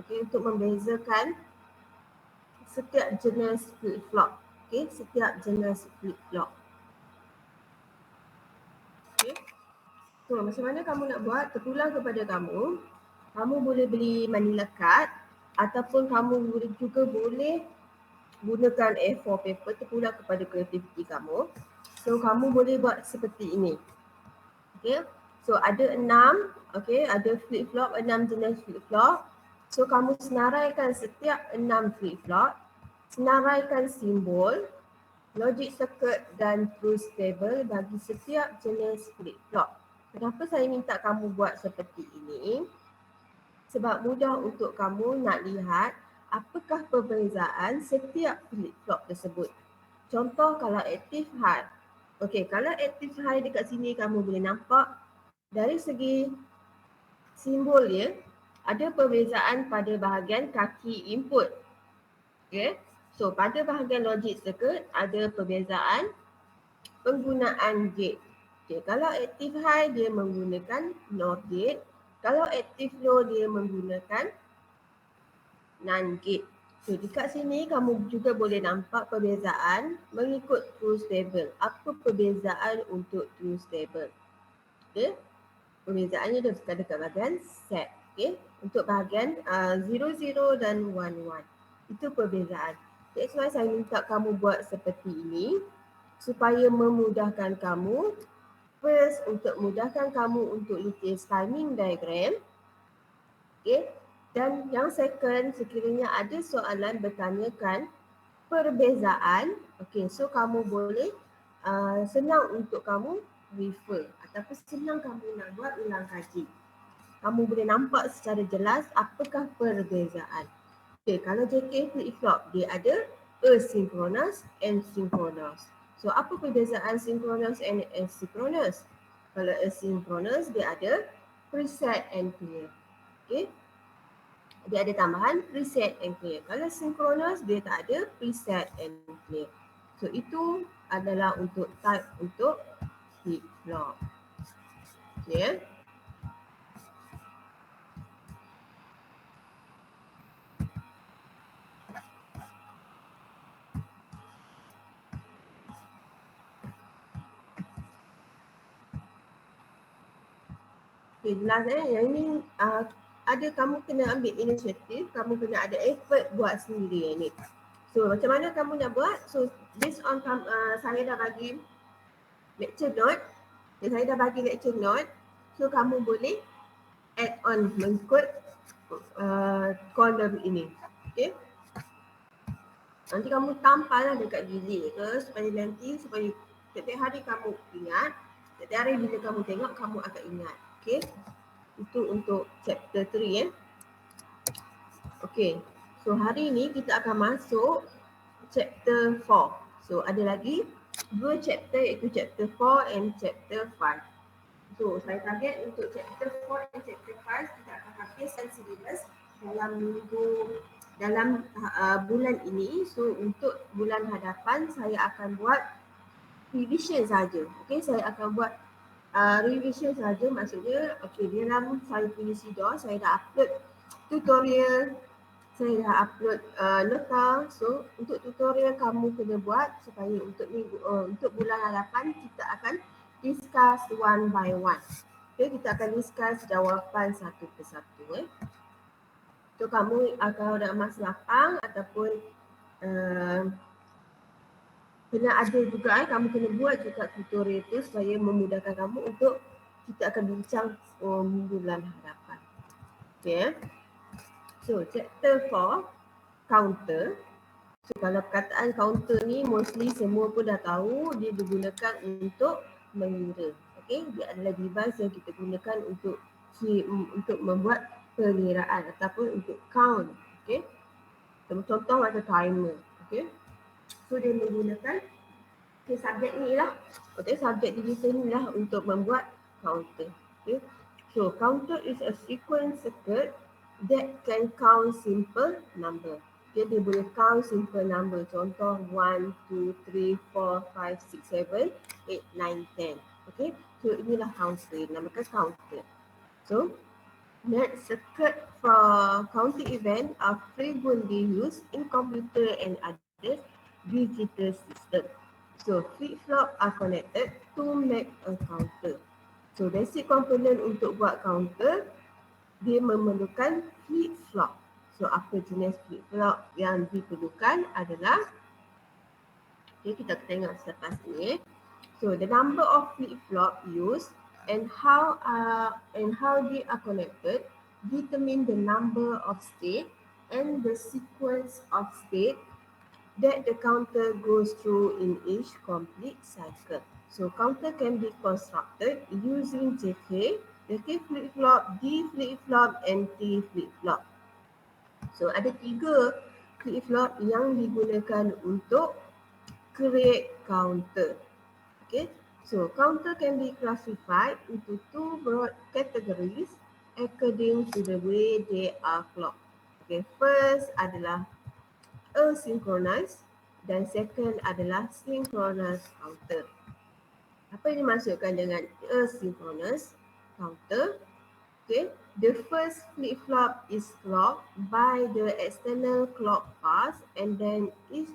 okey, untuk membezakan setiap jenis flip-flop. Okey, setiap jenis flip-flop. Okey. So, macam mana kamu nak buat? Terpulang kepada kamu. Kamu boleh beli manila card ataupun kamu juga boleh gunakan A4 paper, terpulang kepada kreativiti kamu. So, kamu boleh buat seperti ini. Okey. So, ada 6, okey, ada flip-flop, 6 jenis flip-flop. So, kamu senaraikan setiap 6 flip-flop, senaraikan simbol, logic circuit dan truth table bagi setiap jenis flip-flop. Kenapa saya minta kamu buat seperti ini? Sebab mudah untuk kamu nak lihat apakah perbezaan setiap flip-flop tersebut. Contoh kalau active high. Okey, kalau active high dekat sini kamu boleh nampak dari segi simbol dia ada perbezaan pada bahagian kaki input. Okey. So pada bahagian logic circuit ada perbezaan penggunaan gate. Okay, kalau active high dia menggunakan NOR gate, kalau active low dia menggunakan NAND gate. So dekat sini kamu juga boleh nampak perbezaan mengikut truth table. Apa perbezaan untuk truth table? Okay. Perbezaannya dekat bahagian set. Okay. Untuk bahagian 00 dan 11. Itu perbezaan. That's why saya minta kamu buat seperti ini supaya memudahkan kamu. First, untuk mudahkan kamu untuk lukis timing diagram. Okay. Dan yang second, sekiranya ada soalan bertanyakan perbezaan. Okay, so kamu boleh senang untuk kamu refer ataupun senang kamu nak buat ulang kaji. Kamu boleh nampak secara jelas apakah perbezaan. Okay, kalau JK flip-flop dia ada asynchronous and synchronous. So apa perbezaan synchronous and asynchronous? Kalau asynchronous dia ada preset and clear. Okay. Dia ada tambahan preset and clear. Kalau synchronous dia tak ada preset and clear. So itu adalah untuk type untuk flip-flop. Okay. Okay, jelas yang ini ada kamu kena ambil inisiatif, kamu kena ada effort buat sendiri ni. So macam mana kamu nak buat? So based on saya dah bagi lecture note, saya dah bagi lecture note, so kamu boleh add on mengikut column ini. Okay. Nanti kamu tampal lah dekat bilik ke supaya nanti setiap hari kamu ingat, setiap hari bila kamu tengok kamu akan ingat. Okay. Itu untuk chapter 3 Okay. So hari ni kita akan masuk chapter 4. So ada lagi 2 chapter iaitu chapter 4 and chapter 5. So saya target untuk chapter 4 dan chapter 5 kita akan habiskan syllabus dalam bulan ini. So untuk bulan hadapan saya akan buat revision saja. Okay, saya akan buat revision saja, maksudnya okay, dalam saya punya sidor saya dah upload tutorial, saya dah upload nota. So untuk tutorial kamu kena buat supaya untuk untuk bulan hadapan kita akan discuss one by one. Okay, kita akan discuss jawapan satu persatu. So kamu kalau nak mas lapang ataupun kena ada juga kamu kena buat juga tutorial tu supaya memudahkan kamu untuk kita akan bincang bulan hadapan. Okay. So chapter 4 counter. So kalau perkataan counter ni mostly semua pun dah tahu dia digunakan untuk mengira. Okay, dia adalah device yang kita gunakan untuk membuat pengiraan ataupun untuk count. Okay. Contoh macam timer. Okay. So dia menggunakan subjek ni lah. Okay, subjek digital ni lah untuk membuat counter. Okay. So counter is a sequence circuit that can count simple number. Okay, dia boleh count simple number. Contoh 1, 2, 3, 4, 5, 6, 7, 8, 9, 10. Okay, so inilah counter. Namakan counter. So Next, circuit for counting event are frequently used in computer and other digital system. So flip-flop are connected to make a counter. So basic component untuk buat counter, dia memerlukan flip-flop. So apa jenis flip-flop yang diperlukan adalah, okay, kita tengok selepas ni. So the number of flip-flop used and how they are connected determine the number of state and the sequence of state that the counter goes through in each complete cycle. So counter can be constructed using JK, JK flip-flop, D flip-flop and T flip-flop. So ada 3 flip-flop yang digunakan untuk create counter. Okay, so counter can be classified into 2 broad categories according to the way they are clocked. Okay, first adalah asynchronous dan second adalah synchronous counter. Apa yang dimaksudkan dengan asynchronous counter? Okay, the first flip-flop is clocked by the external clock path and then each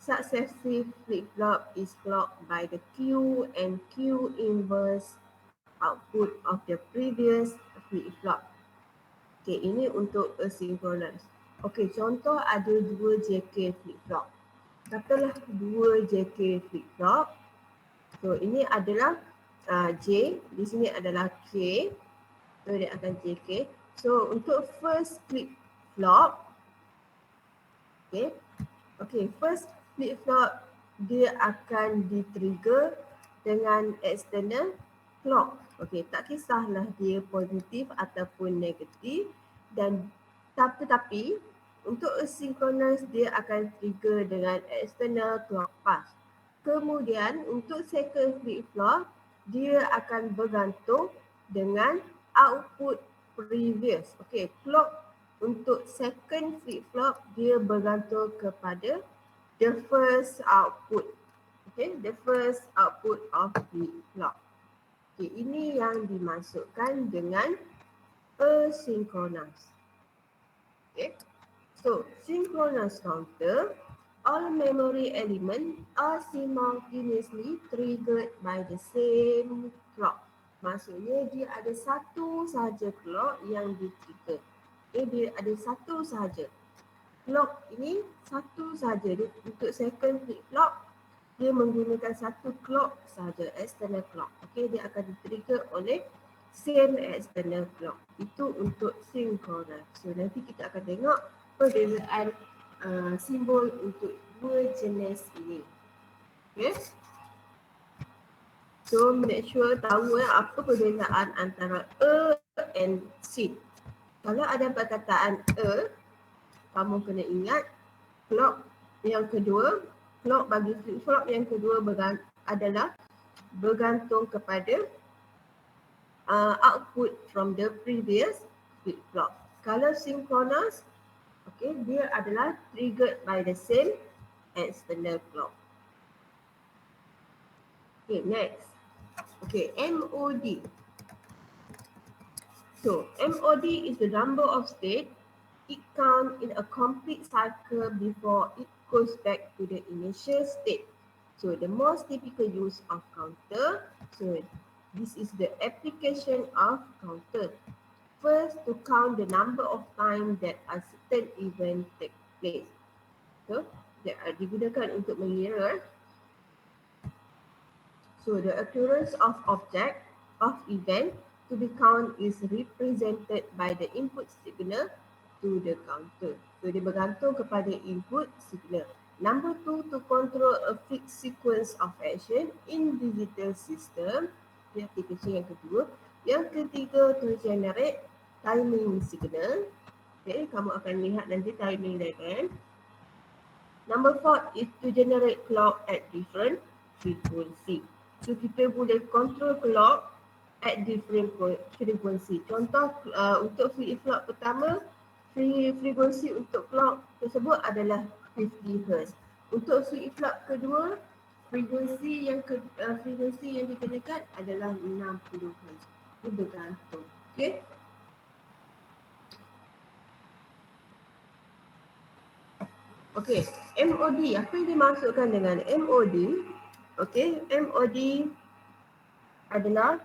successive flip-flop is clocked by the Q and Q inverse output of the previous flip-flop. Okay, ini untuk asynchronous. Okay, contoh ada 2 JK flip-flop. Katalah 2 JK flip-flop. So, ini adalah J, di sini adalah K. So, dia akan JK. So, untuk first flip-flop, okay, first flip-flop dia akan di-trigger dengan external clock. Okay, tak kisahlah dia positif ataupun negatif, dan tetapi untuk asynchronous dia akan trigger dengan external clock path. Kemudian untuk second flip-flop dia akan bergantung dengan output previous. Okay, clock untuk second flip-flop dia bergantung kepada the first output. Okay, the first output of flip-flop. Okay, ini yang dimasukkan dengan asynchronous. Okay, so synchronous counter, all memory elements are simultaneously triggered by the same clock. Maksudnya dia ada satu sahaja clock yang di-trigger. Okay, dia ada satu sahaja. Clock ini satu sahaja. Untuk second flip-flop, dia menggunakan satu clock sahaja, external clock. Okay, dia akan di-trigger oleh same external clock. Itu untuk synchronous. So nanti kita akan tengok perbezaan simbol untuk 2 jenis ini. Okay. So make sure tahu apa perbezaan antara A and C. Kalau ada perkataan A, kamu kena ingat clock yang kedua, clock bagi flip-flop yang kedua adalah bergantung kepada output from the previous flip-flop. Kalau synchronous, okay, dia adalah triggered by the same external clock. Okay, next. Okay, MOD. So, MOD is the number of state it counts in a complete cycle before it goes back to the initial state. So, the most typical use of counter. So, this is the application of counter. First, to count the number of times that a certain event take place. So, dia digunakan untuk mengira. So, the occurrence of object of event to be counted is represented by the input signal to the counter. So, dia bergantung kepada input signal. Number 2, to control a fixed sequence of action in digital system. Ini aplikasi yang kedua. Yang ketiga, to generate timing signal. Okay, kamu akan lihat nanti timing diagram. Number 4 is to generate clock at different frequency. So kita boleh control clock at different frequency. Contoh untuk flip-flop pertama, frekuensi untuk clock tersebut adalah 50 Hz. Untuk flip-flop kedua, frekuensi yang dikenakan adalah 60 Hz. Itu bergantung. Okay. Okey, MOD, apa yang dimaksudkan dengan MOD? Okey, MOD adalah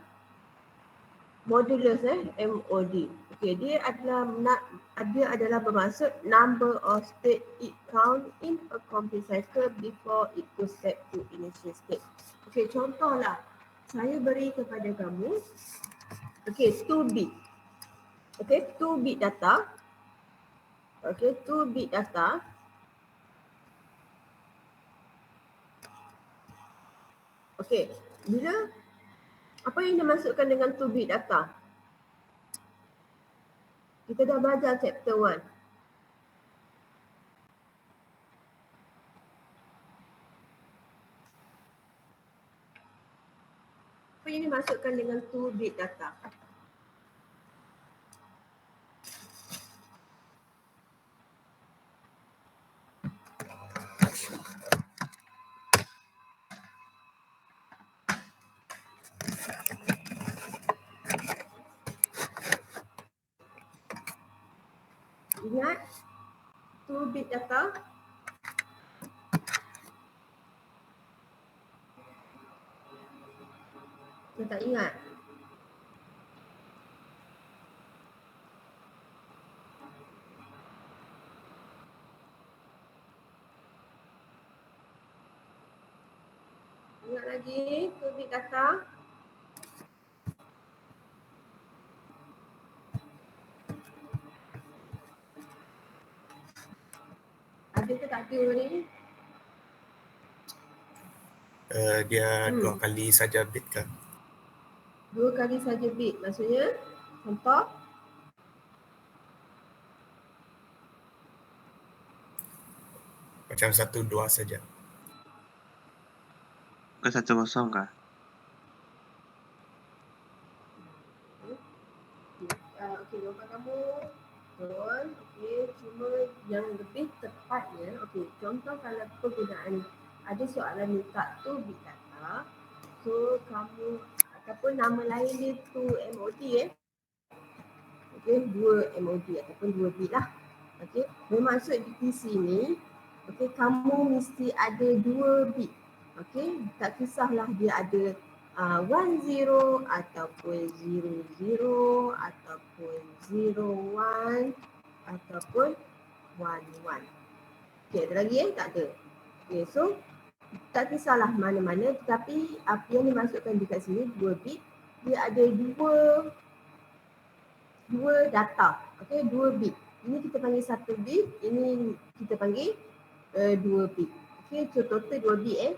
modulus MOD. Okey, dia adalah bermaksud number of state it count in a complete cycle before it goes back to initial state. Okey, contohlah saya beri kepada kamu 2 bit. Okey, 2 bit data. Okey, 2 bit data. Okey, bila apa yang dimaksudkan dengan 2 bit data? Kita dah belajar chapter 1. Apa yang dimaksudkan dengan 2 bit data? Ingat 2 bit data? Saya tak ingat. Ingat lagi 2 bit data? Ada ke tak ada ni? Dia 2 kali saja bit kan? 2 kali saja bit. Maksudnya contoh Macam 1, 2 saja. Bukan 1-0 kah? okey, jawapan kamu betul. Okey, cuma yang lebih tepatnya, okey, contoh kalau penggunaan ada soalan minta 2 bit data. So kamu ataupun nama lain dia 2 MOD okey, 2 MOD ataupun 2 bit lah. Okey, bermaksud di sini okey, kamu mesti ada 2 bit. Okey, tak kisahlah dia ada 10 ataupun 00 ataupun 01 ataupun 11. Okey, ada lagi tak ada. Okey, so tak kisahlah mana-mana, tetapi apa yang dimaksudkan dekat sini 2 bit, dia ada dua data. Okey, 2 bit. Ini kita panggil 1 bit, ini kita panggil 2 bit. Okey, so total 2 bit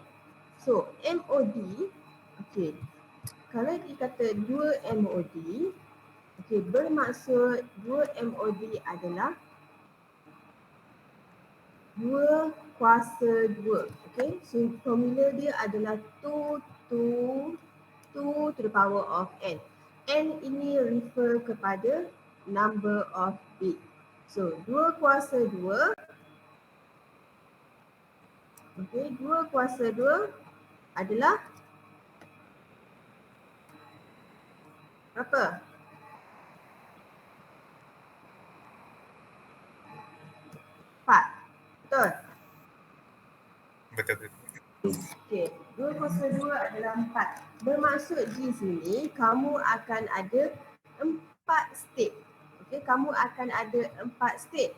So, MOD, okey. Kalau dikata 2 MOD, okey, bermaksud 2 MOD adalah 2 kuasa 2. Okey, so formula dia adalah 2 to the power of n. N ini refer kepada number of bit. So, 2 kuasa 2. Okey, 2 kuasa 2 adalah berapa? 4. Betul? Betul. Okey, 2 kuasa 2 adalah 4. Bermaksud di sini kamu akan ada 4 state. Okey, kamu akan ada 4 state.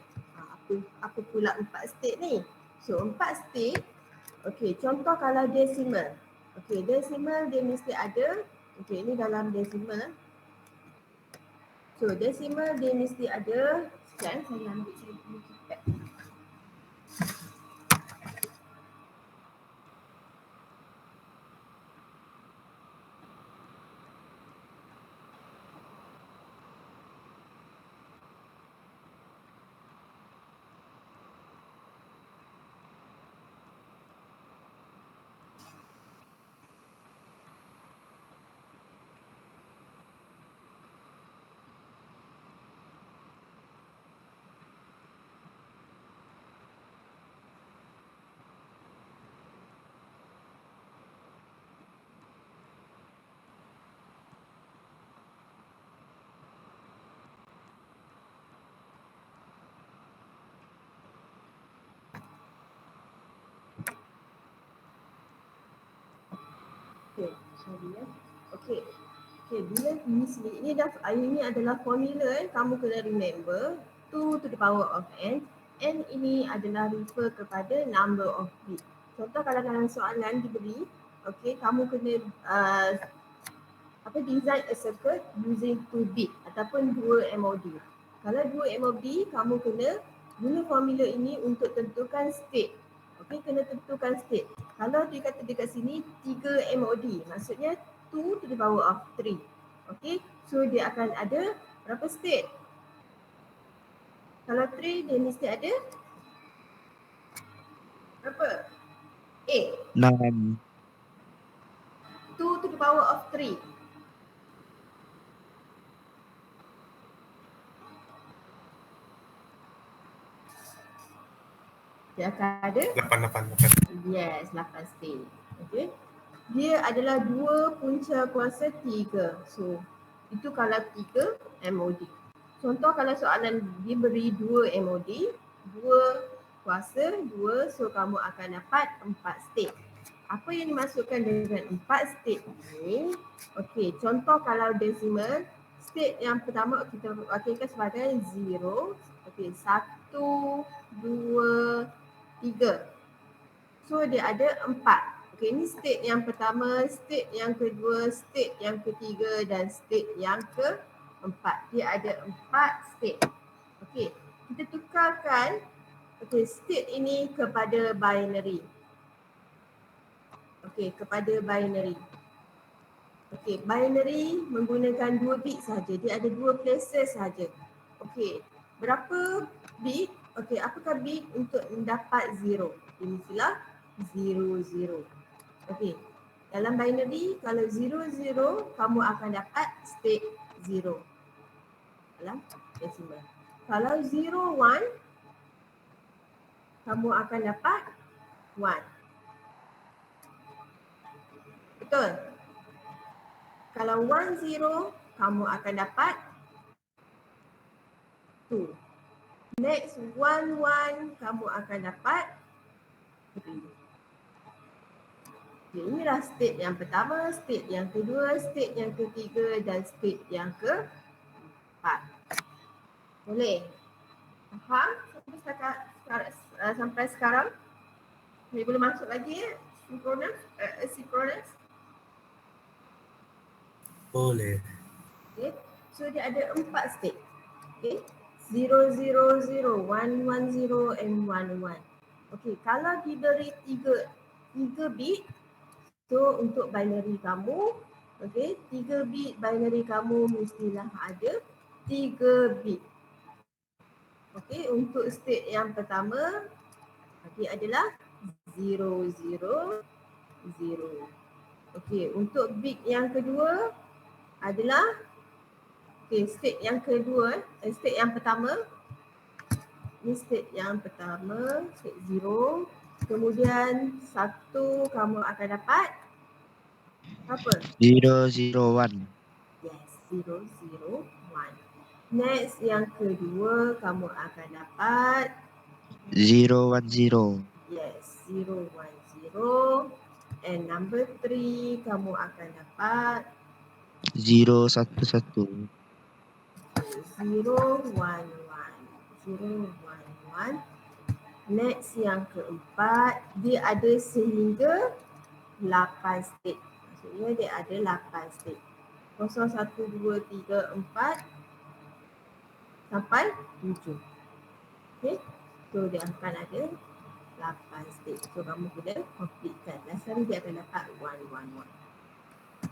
Apa pula 4 state ni? So, 4 state. Okey, contoh kalau decimal. Okey, decimal dia mesti ada. Okey, ini dalam decimal. So, decimal dia mesti ada. Sekejap, saya ambil saya punya keypad. Sorry ya. Okey. Okey, bila ini dah ini adalah formula kamu kena remember 2 to the power of n. N ini adalah refer kepada number of bit. Contoh kalau dalam soalan diberi, okey, kamu kena design a circuit using 2 bit ataupun 2 MOD. Kalau 2 MOD, kamu kena guna formula ini untuk tentukan state. Okey, kena tentukan state. Kalau dia kata dekat sini 3 MOD, maksudnya 2 to the power of 3. Okey, so dia akan ada berapa state? Kalau 3, dia mesti ada berapa? 8. 6. 2 to the power of 3. Dia akan ada 8. yes, 8 state. Okey. Dia adalah 2 punca kuasa 3. So, itu kalau 3 MOD. Contoh kalau soalan diberi 2 MOD, 2 kuasa 2, so kamu akan dapat 4 state. Apa yang dimasukkan dengan 4 state ini? Okey, contoh kalau decimal, state yang pertama kita wakilkan sebagai 0. Okey, 1, 2, 3. So dia ada 4. Okey, ini state yang pertama, state yang kedua, state yang ketiga dan state yang keempat. Dia ada 4 state. Okey, kita tukarkan state ini kepada binary. Okey, kepada binary. Okey, binary menggunakan 2 bit saja. Dia ada 2 places saja. Okey, berapa bit? Okey, apakah bit untuk mendapat 0? Ini mestilah 0. Okey, dalam binary kalau 0, kamu akan dapat state 0 dalam decimal. Kalau 0, 1, kamu akan dapat 1. Betul? Kalau 1, 0, kamu akan dapat 2. Next, 1, 1, kamu akan dapat 3. Okay, inilah state yang pertama, state yang kedua, state yang ketiga dan state yang keempat. Boleh? Faham sampai sekarang? Ni boleh masuk lagi synchronous? Boleh. Okay. So dia ada 4 state. Okay. 0, 0, 0, 1, 1, 0 and 1, 1. Okay, kalau diberi 3 bit, so untuk binary kamu, okay, 3 bit binary kamu mestilah ada 3 bit. Okay, untuk state yang pertama, okay, adalah 0, 0, 0. Okay, untuk bit yang kedua adalah state yang kedua, state yang pertama. Ini state yang pertama, state 0. Kemudian 1 kamu akan dapat apa? 0, 0, 1. Yes, 0, 0, 1. Next yang kedua kamu akan dapat 0, 1, 0. yes, 0, 1, 0. And number 3 kamu akan dapat 0, 1, 1. 0, 1, 1. 0, 1, 1. Next yang keempat, dia ada sehingga 8 state. Maksudnya dia ada 8 state. 0, 1, 2, 3, 4 sampai 7. Okay. So dia akan ada 8 state. So kamu kena completekan. Last hari dia akan dapat 1, 1,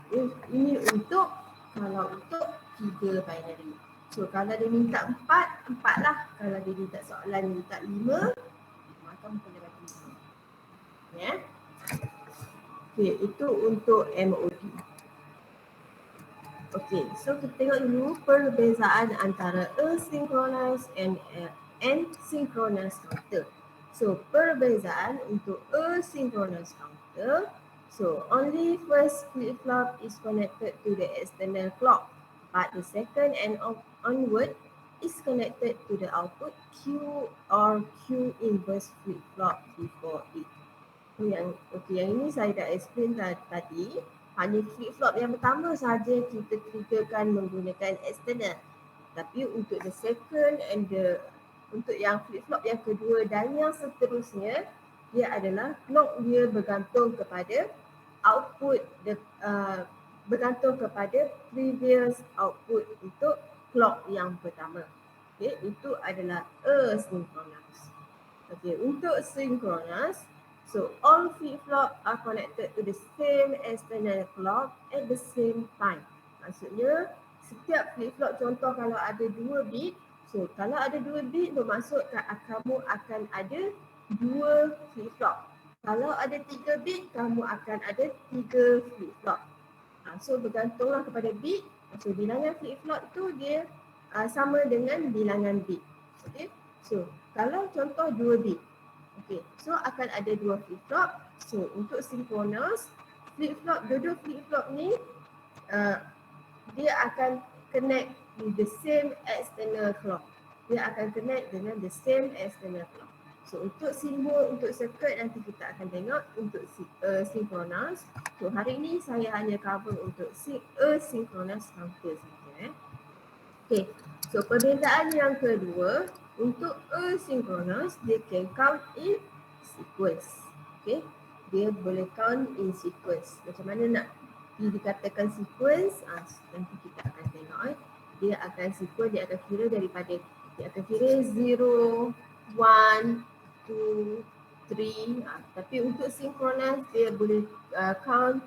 1. Ini untuk 3 binary. So kalau dia minta 4, 4 lah. Kalau dia minta soalan minta 5, maka kena bagi 5. Ya. Okay, itu untuk MOD. Okay, so kita tengok dulu perbezaan antara asynchronous and synchronous counter. So perbezaan untuk asynchronous counter, so only first flip-flop is connected to the external clock, but the second and onward is connected to the output Q or Q inverse flip-flop before it. Yang ini saya dah explain tadi. hanya flip-flop yang pertama sahaja kita triggerkan menggunakan external. Tapi untuk the second and untuk yang flip-flop yang kedua dan yang seterusnya, dia adalah clock dia bergantung kepada output, bergantung kepada previous output untuk clock yang pertama. Okay, itu adalah asynchronous. Okay, untuk synchronous, so all flip-flop are connected to the same external clock at the same time. Maksudnya setiap flip-flop, contoh kalau ada 2 bit, so kalau ada 2 bit bermaksud kamu akan ada 2 flip-flop. Kalau ada 3 bit, kamu akan ada 3 flip-flop. So bergantunglah kepada bit. So bilangan flip-flop tu dia sama dengan bilangan bit. Okay. So kalau contoh 2 bit. Okay. So akan ada 2 flip-flop. So untuk synchronous, flip-flop, dua-dua flip-flop ni dia akan connect with the same external clock. Dia akan connect dengan the same external clock. So untuk simbol, untuk circuit nanti kita akan tengok untuk synchronous. So hari ini saya hanya cover untuk asynchronous counter saja. Okay, so perbezaan yang kedua, untuk asynchronous dia can count in sequence. Okay, dia boleh count in sequence. Macam mana nak dikatakan sequence? Nanti kita akan tengok. Dia akan sequence, dia akan kira daripada, dia akan kira 0, 1, 2, 3. Tapi untuk synchronous dia boleh count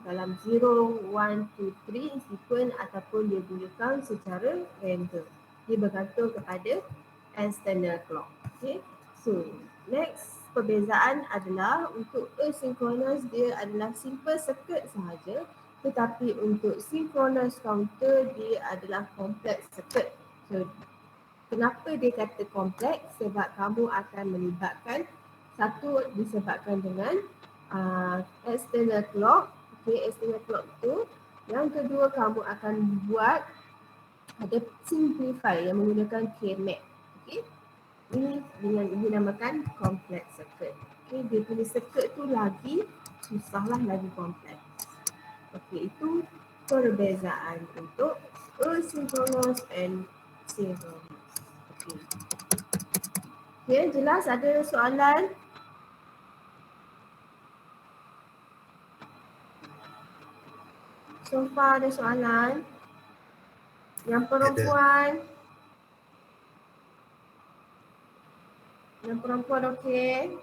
dalam 0, 1, 2, 3 in sequence ataupun dia boleh count secara random. Dia bergantung kepada external clock. Okay. So next perbezaan adalah untuk asynchronous dia adalah simple circuit sahaja, tetapi untuk synchronous counter dia adalah complex circuit. So kenapa dia kata kompleks? Sebab kamu akan melibatkan, satu disebabkan dengan external clock. Okay, external clock tu. Yang kedua, kamu akan buat ada simplify yang menggunakan K-map. Okay, ini dinamakan complex circuit. Okay, dia punya circuit tu lagi susahlah, lagi kompleks. Okay, itu perbezaan untuk asynchronous and synchronous. Okay, jelas? Ada soalan? So far ada soalan? Yang perempuan? Yang perempuan okey?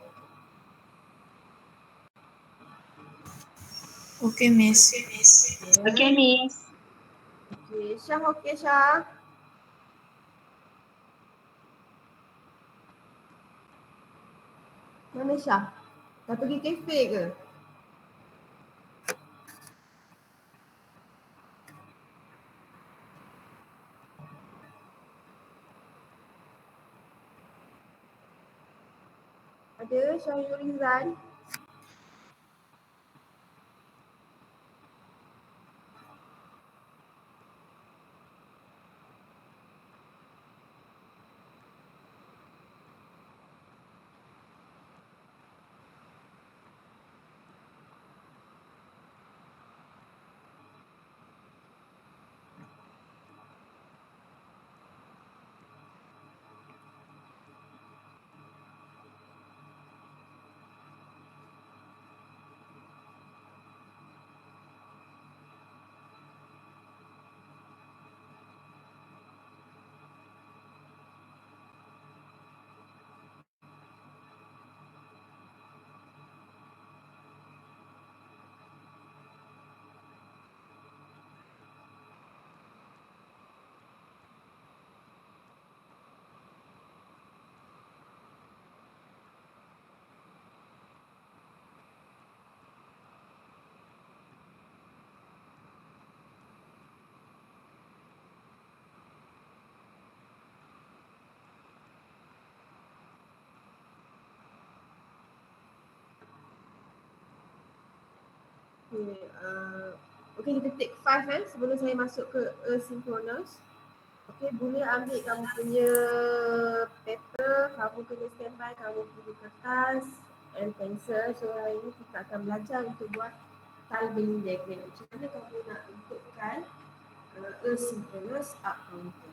Okey, Miss. Okey, Miss. Okey, Syah okey Syah? Mana Syah? Dah pergi kafe ke? Ada Syahrul Rizal? Okay, kita take 5 sebelum saya masuk ke asynchronous. Okay, boleh ambil kamu punya paper, kamu kena standby, kamu punya kertas and pencil. So hari ini kita akan belajar untuk buat Talbing diagram. Macam mana kamu nak bentukkan asynchronous up counter?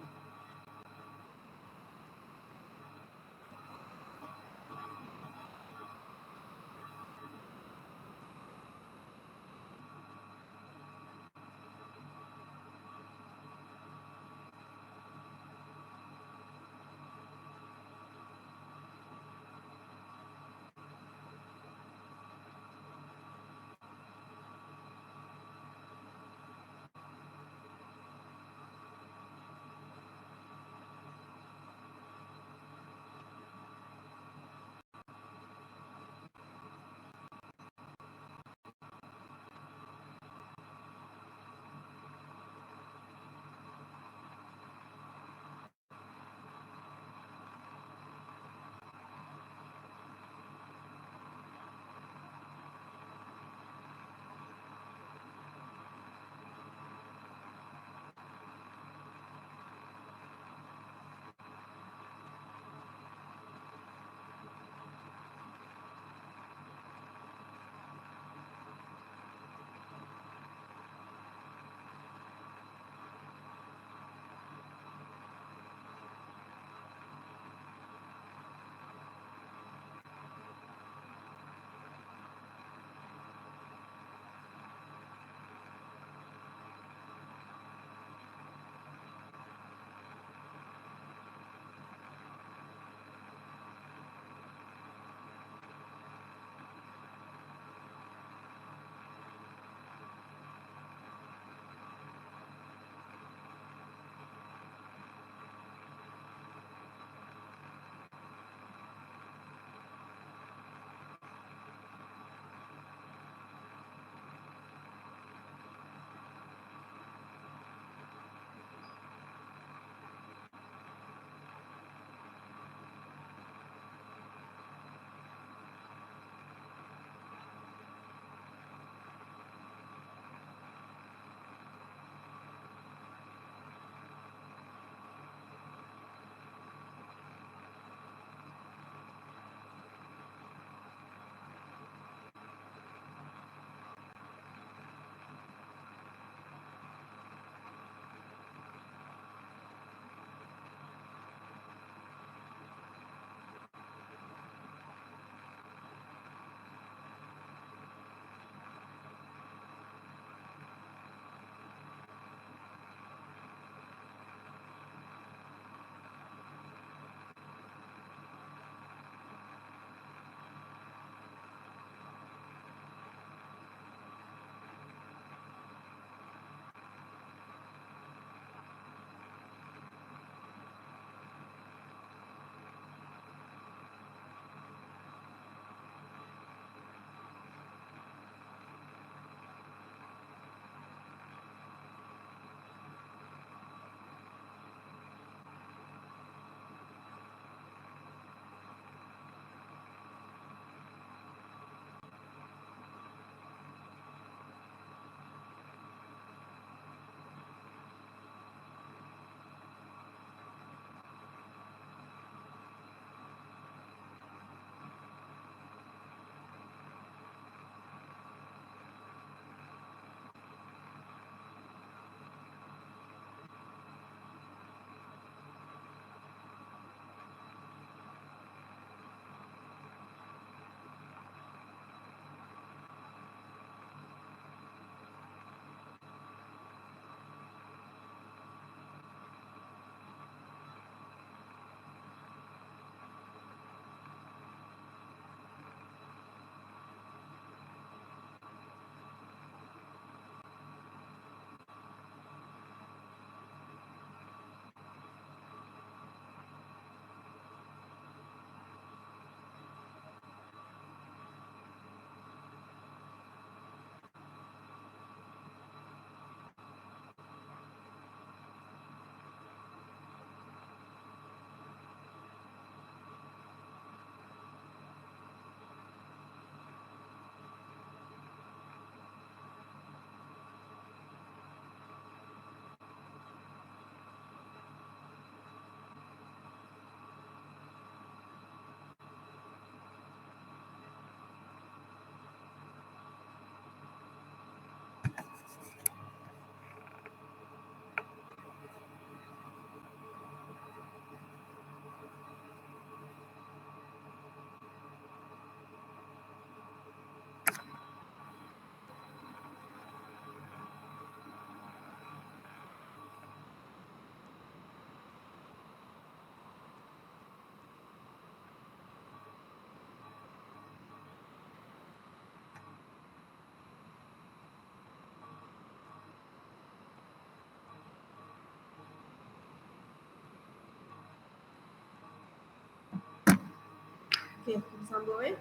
Okey, kita sambung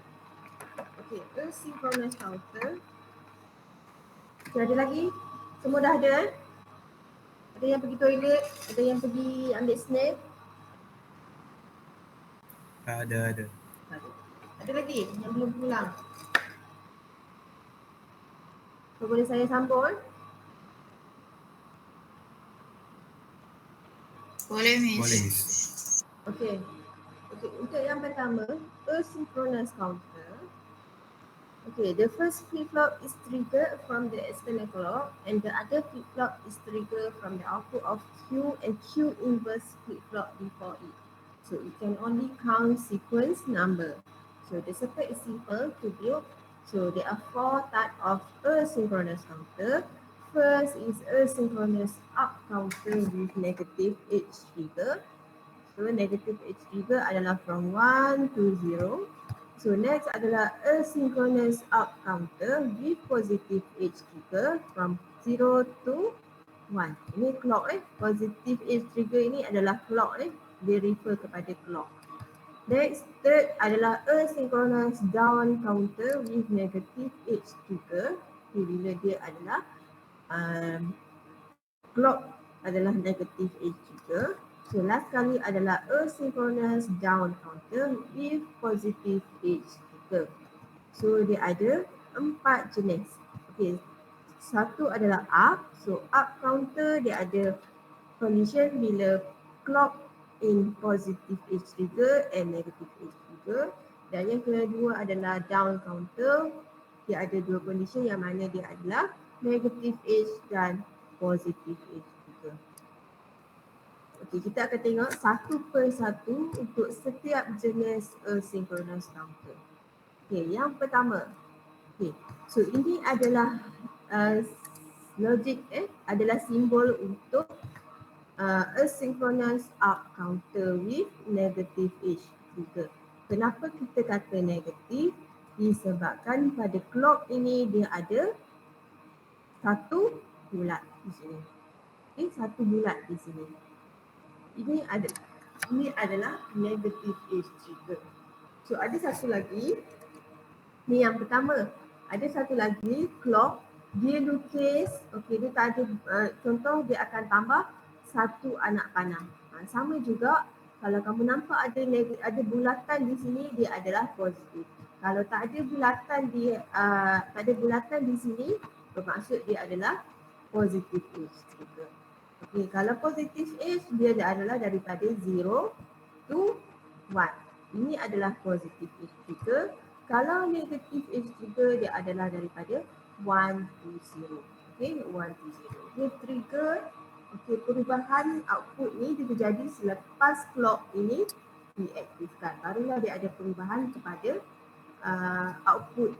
Okey, asynchronous counter. Okay, ada lagi? Semua dah ada Ada yang pergi toilet, ada yang pergi ambil snack. Ada. Ada lagi yang belum pulang. So, boleh saya sambung? Boleh, Miss. Boleh, Miss. Okey. Untuk yang pertama, asynchronous counter. Okay, the first flip-flop is triggered from the external clock and the other flip-flop is triggered from the output of Q and Q inverse flip-flop before it. So it can only count sequence number. So the circuit is simple to build. So there are 4 types of asynchronous counter. First is asynchronous up counter with negative H trigger. So negative H trigger adalah from 1 to 0. So next adalah asynchronous up counter with positive H trigger from 0 to 1. Ini clock Positive H trigger ini adalah clock Dia refer kepada clock. Next, third adalah asynchronous down counter with negative H trigger. Bila dia adalah clock adalah negative H trigger. So last kali adalah asynchronous down counter with positive H trigger. So dia ada 4 jenis. Okay, satu adalah up. So up counter dia ada condition bila clock in positive H trigger and negative H trigger. Dan yang kedua adalah down counter. Dia ada 2 condition yang mana dia adalah negative H dan positive H trigger. Okey, kita akan tengok satu per satu untuk setiap jenis asynchronous counter. Okey, yang pertama. Okey, so ini adalah logic adalah simbol untuk asynchronous up counter with negative H trigger. Kenapa kita kata negatif? Disebabkan pada clock ini dia ada satu bulat di sini. Okey, satu bulat di sini. Ini adalah negative H trigger. So ada satu lagi. Ni yang pertama. Ada satu lagi clock. Dia lukis. Okey, dia tak ada contoh dia akan tambah satu anak panah. Sama juga kalau kamu nampak ada bulatan di sini, dia adalah positif. Kalau tak ada bulatan di sini, bermaksud dia adalah positive H trigger. Okey, kalau positif H dia adalah daripada 0 to 1. Ini adalah positif H trigger. Kalau negatif H trigger dia adalah daripada 1 to 0. Okey, 1 to 0. Dia trigger, okey, perubahan output ni dia terjadi selepas clock ini diaktifkan. Barulah dia ada perubahan kepada output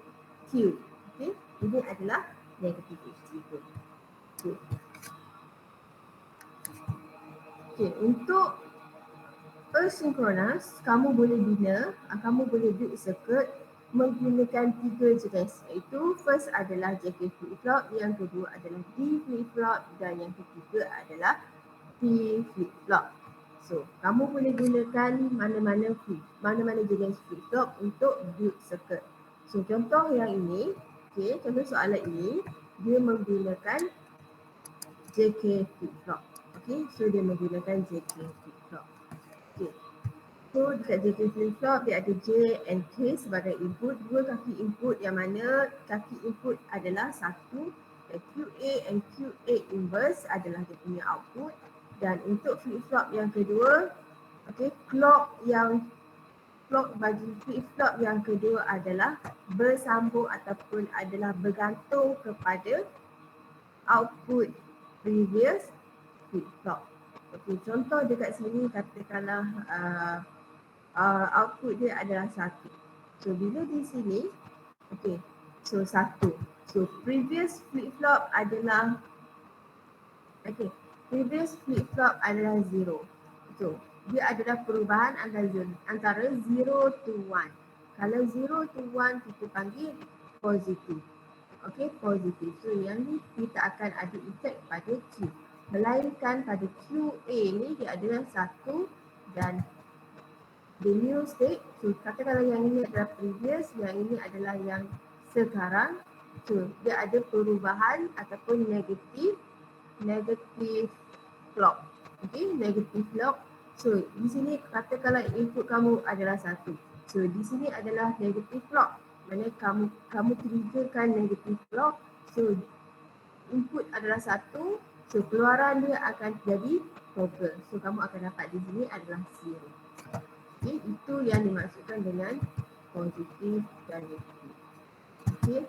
Q. Okey, ini adalah negatif H trigger. Okey. Okay, untuk asynchronous, kamu boleh build circuit menggunakan 3 jenis, iaitu first adalah JK flip-flop, yang kedua adalah D flip-flop dan yang ketiga adalah T flip-flop. So, kamu boleh gunakan mana-mana jenis flip-flop untuk build circuit. So, contoh yang ini, okay, contoh soalan ini, dia menggunakan JK flip-flop. Okay, so dia menggunakan JK flip-flop. Okay, so dekat JK flip-flop dia ada J and K sebagai input. 2 kaki input yang mana kaki input adalah 1 dan QA and QA inverse adalah dia punya output. Dan untuk flip-flop yang kedua, okay, clock bagi flip-flop yang kedua adalah bersambung ataupun adalah bergantung kepada output previous flip-flop. Okey, contoh dekat sini katakanlah output dia adalah 1. So bila di sini, okey, so 1. So previous flip-flop adalah previous flip-flop adalah 0. So dia adalah perubahan antara 0 to 1. Kalau 0 to 1 kita panggil positif. Okey, positif. So yang ni kita akan ada efek pada Q. Melainkan pada QA ni dia adalah 1 dan the new state. So katakanlah yang ini adalah previous, yang ini adalah yang sekarang. So dia ada perubahan ataupun negative clock. Okay, negative clock. So di sini katakanlah input kamu adalah 1. So di sini adalah negative clock. Maksudnya kamu triggerkan negative clock. So input adalah 1. So keluaran dia akan jadi toggle. So kamu akan dapat di sini adalah 0. Okay, itu yang dimaksudkan dengan positif dan negatif. Okay.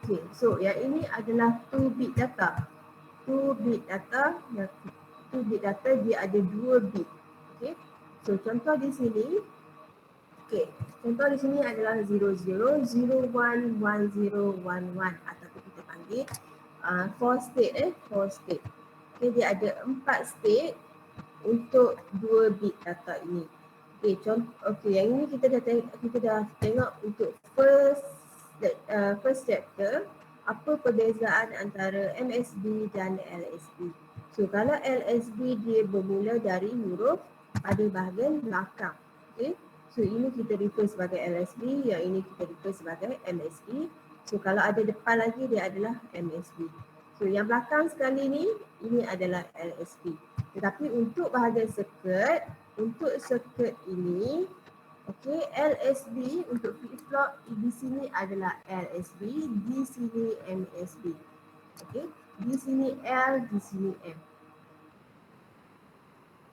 Okay, so yang ini adalah 2-bit data. 2-bit data, 2-bit data dia ada 2 bit. Okay. So contoh di sini, okay, contoh di sini adalah 00, 01, 10, 11 ataupun kita panggil 4 state 4 state. Okay, dia ada 4 state untuk 2 bit data ini. Okay, contoh, okay, yang ini kita dah tengok untuk first chapter, apa perbezaan antara MSB dan LSB. So kalau LSB dia bermula dari huruf pada bahagian belakang. Okay, so ini kita refer sebagai LSB, yang ini kita refer sebagai MSB. So kalau ada depan lagi dia adalah MSB. So yang belakang sekali ni, ini adalah LSB. Tetapi untuk bahagian circuit, untuk circuit ini, okay, LSB untuk flip-flop di sini adalah LSB, di sini MSB. Okay, di sini L, di sini M.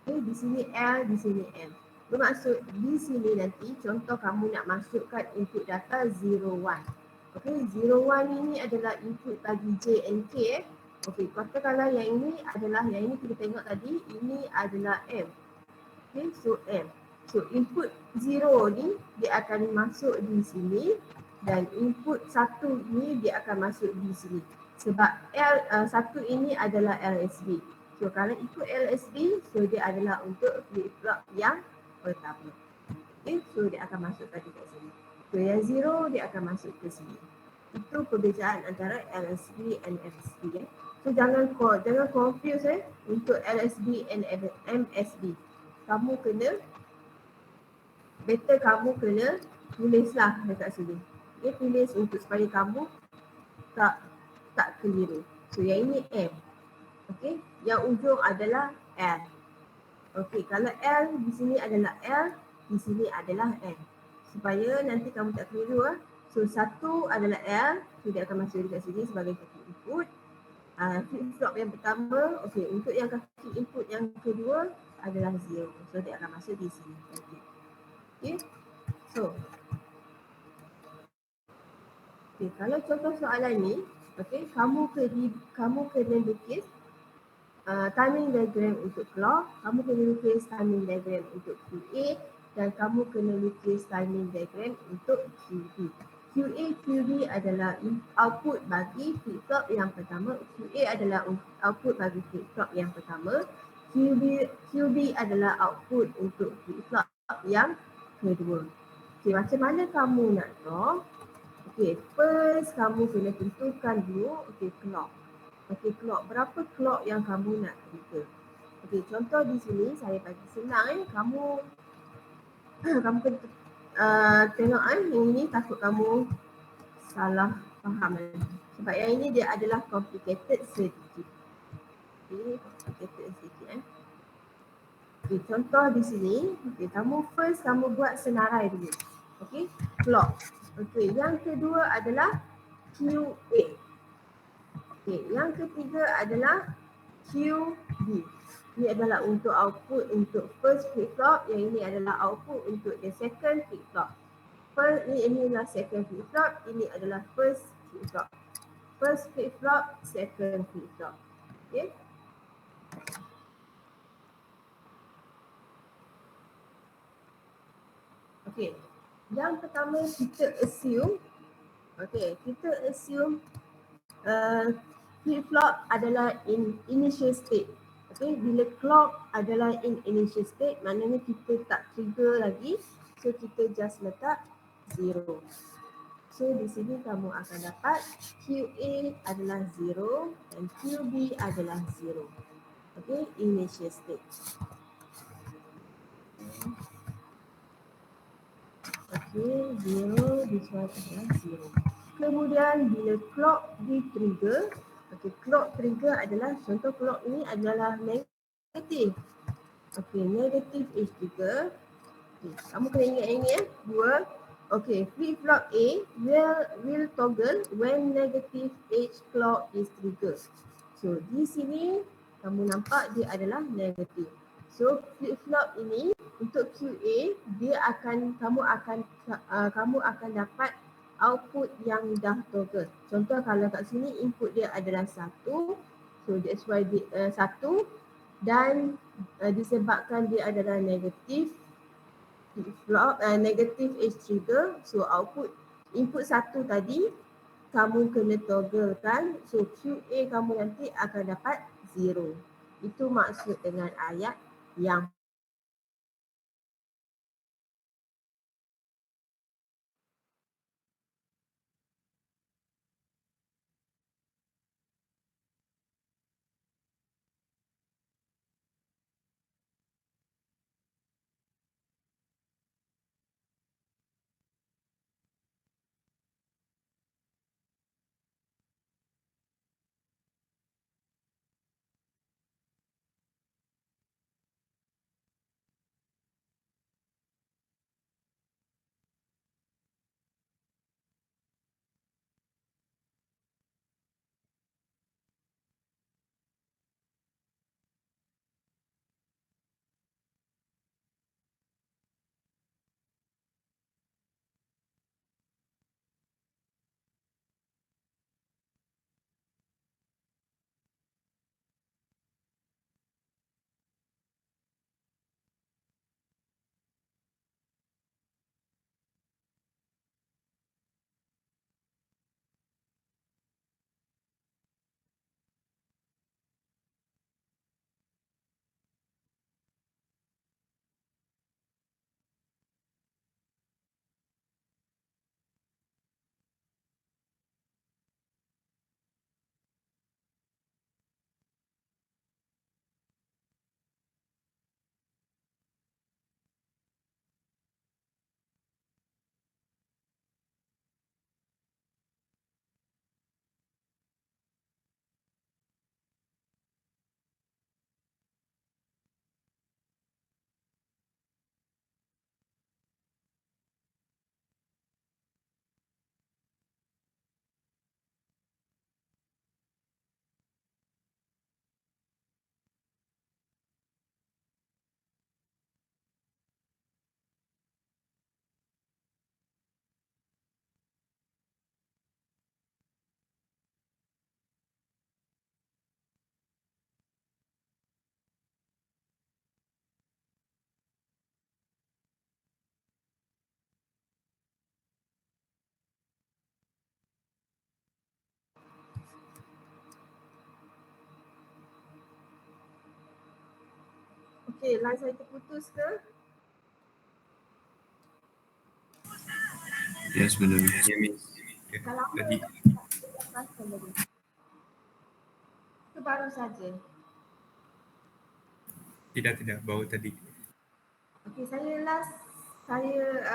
Okay, di sini L, di sini M. Bermaksud di sini nanti contoh kamu nak masukkan input data 01. Okay, 01 ini adalah input bagi J and K. Okay, katakanlah yang ini adalah, yang ini kita tengok tadi, ini adalah M. Okay, so M. So input 0 ni dia akan masuk di sini dan input 1 ni dia akan masuk di sini. Sebab L1 ini adalah LSB. So kalau ikut LSB, so dia adalah untuk flip-flop yang pertama. Okay, so dia akan masuk tadi kat sini. So yang 0 dia akan masuk ke sini. Itu perbezaan antara LSB and MSB. So jangan confuse untuk LSB and MSB. Kamu kena tulislah dekat sini. Okay, tulis untuk supaya kamu tak keliru. So yang ini M. Okay, yang ujung adalah L. Okay, kalau L di sini adalah L, di sini adalah M. Supaya nanti kamu tak keliru. So satu adalah L, so dia akan masuk dekat sini sebagai kaki input. Flip-flop yang pertama, okay, untuk yang kaki input yang kedua adalah 0. So dia akan masuk di sini. Okay, so okay, kalau contoh soalan ni, okay, kamu kena lukis timing diagram untuk clock, kamu kena lukis timing diagram untuk QA, dan kamu kena lukis timing diagram untuk QB. QA, QB adalah output bagi flip-flop yang pertama, QA adalah output bagi flip-flop yang pertama, QB adalah output untuk flip-flop yang kedua. Okay, macam mana kamu nak draw? Okay, first kamu kena tentukan dulu, okay, clock. Okay, clock. Berapa clock yang kamu nak trigger? Okay, contoh di sini saya bagi senang kamu kena tengok yang ini takut kamu salah faham. Sebab yang ini dia adalah complicated sedikit. Okay, complicated sedikit. Okay, contoh di sini, okay, kamu buat senarai dulu. Okay, clock. Okay, yang kedua adalah QA. Okay, yang ketiga adalah QB. Ini adalah untuk output untuk first flip-flop, yang ini adalah output untuk the second flip-flop. Ini adalah second flip-flop, ini adalah first flip-flop. First flip-flop, second flip-flop. Okay. Okay, yang pertama kita assume, flip-flop adalah in initial state. Okay, bila clock adalah in initial state, maknanya kita tak trigger lagi, so kita just letak 0. So di sini kamu akan dapat QA adalah 0 dan QB adalah 0. Okay, initial state. Okay, 0, this one adalah 0. Kemudian bila clock di trigger, okay, clock trigger adalah, contoh clock ini adalah negatif. Okay, negatif age trigger. Okay, kamu kena ingat ini ya, 2. Okay, flip-flop A will toggle when negative age clock is triggered. So, di sini kamu nampak dia adalah negatif. So, flip-flop ini untuk QA, kamu akan dapat output yang dah toggle. Contoh kalau kat sini input dia adalah 1. So, that's why dia 1 dan disebabkan dia adalah negatif flip-flop, negative age trigger. So output input 1 tadi kamu kena toggle kan. So QA kamu nanti akan dapat 0. Itu maksud dengan ayat yang okay, line saya terputus ke? Ya sebenarnya. Ya, Miss. Ya, Kalau tadi. lepaskan tadi. Itu baru saja. Tidak, baru tadi. Okay,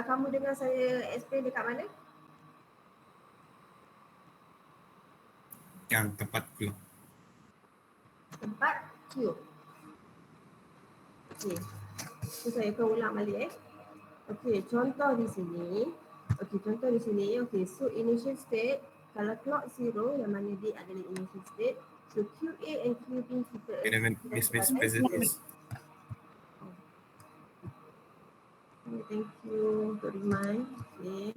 kamu dengar saya explain dekat mana? Yang tempat clock. Tempat Q. Okay, so saya akan ulang balik Okay, contoh di sini. Okay, so initial state, kalau clock 0 yang mana dia adalah initial state, so QA and QB kita Dengan Miss present is. Okay, thank you untuk remind. Okay.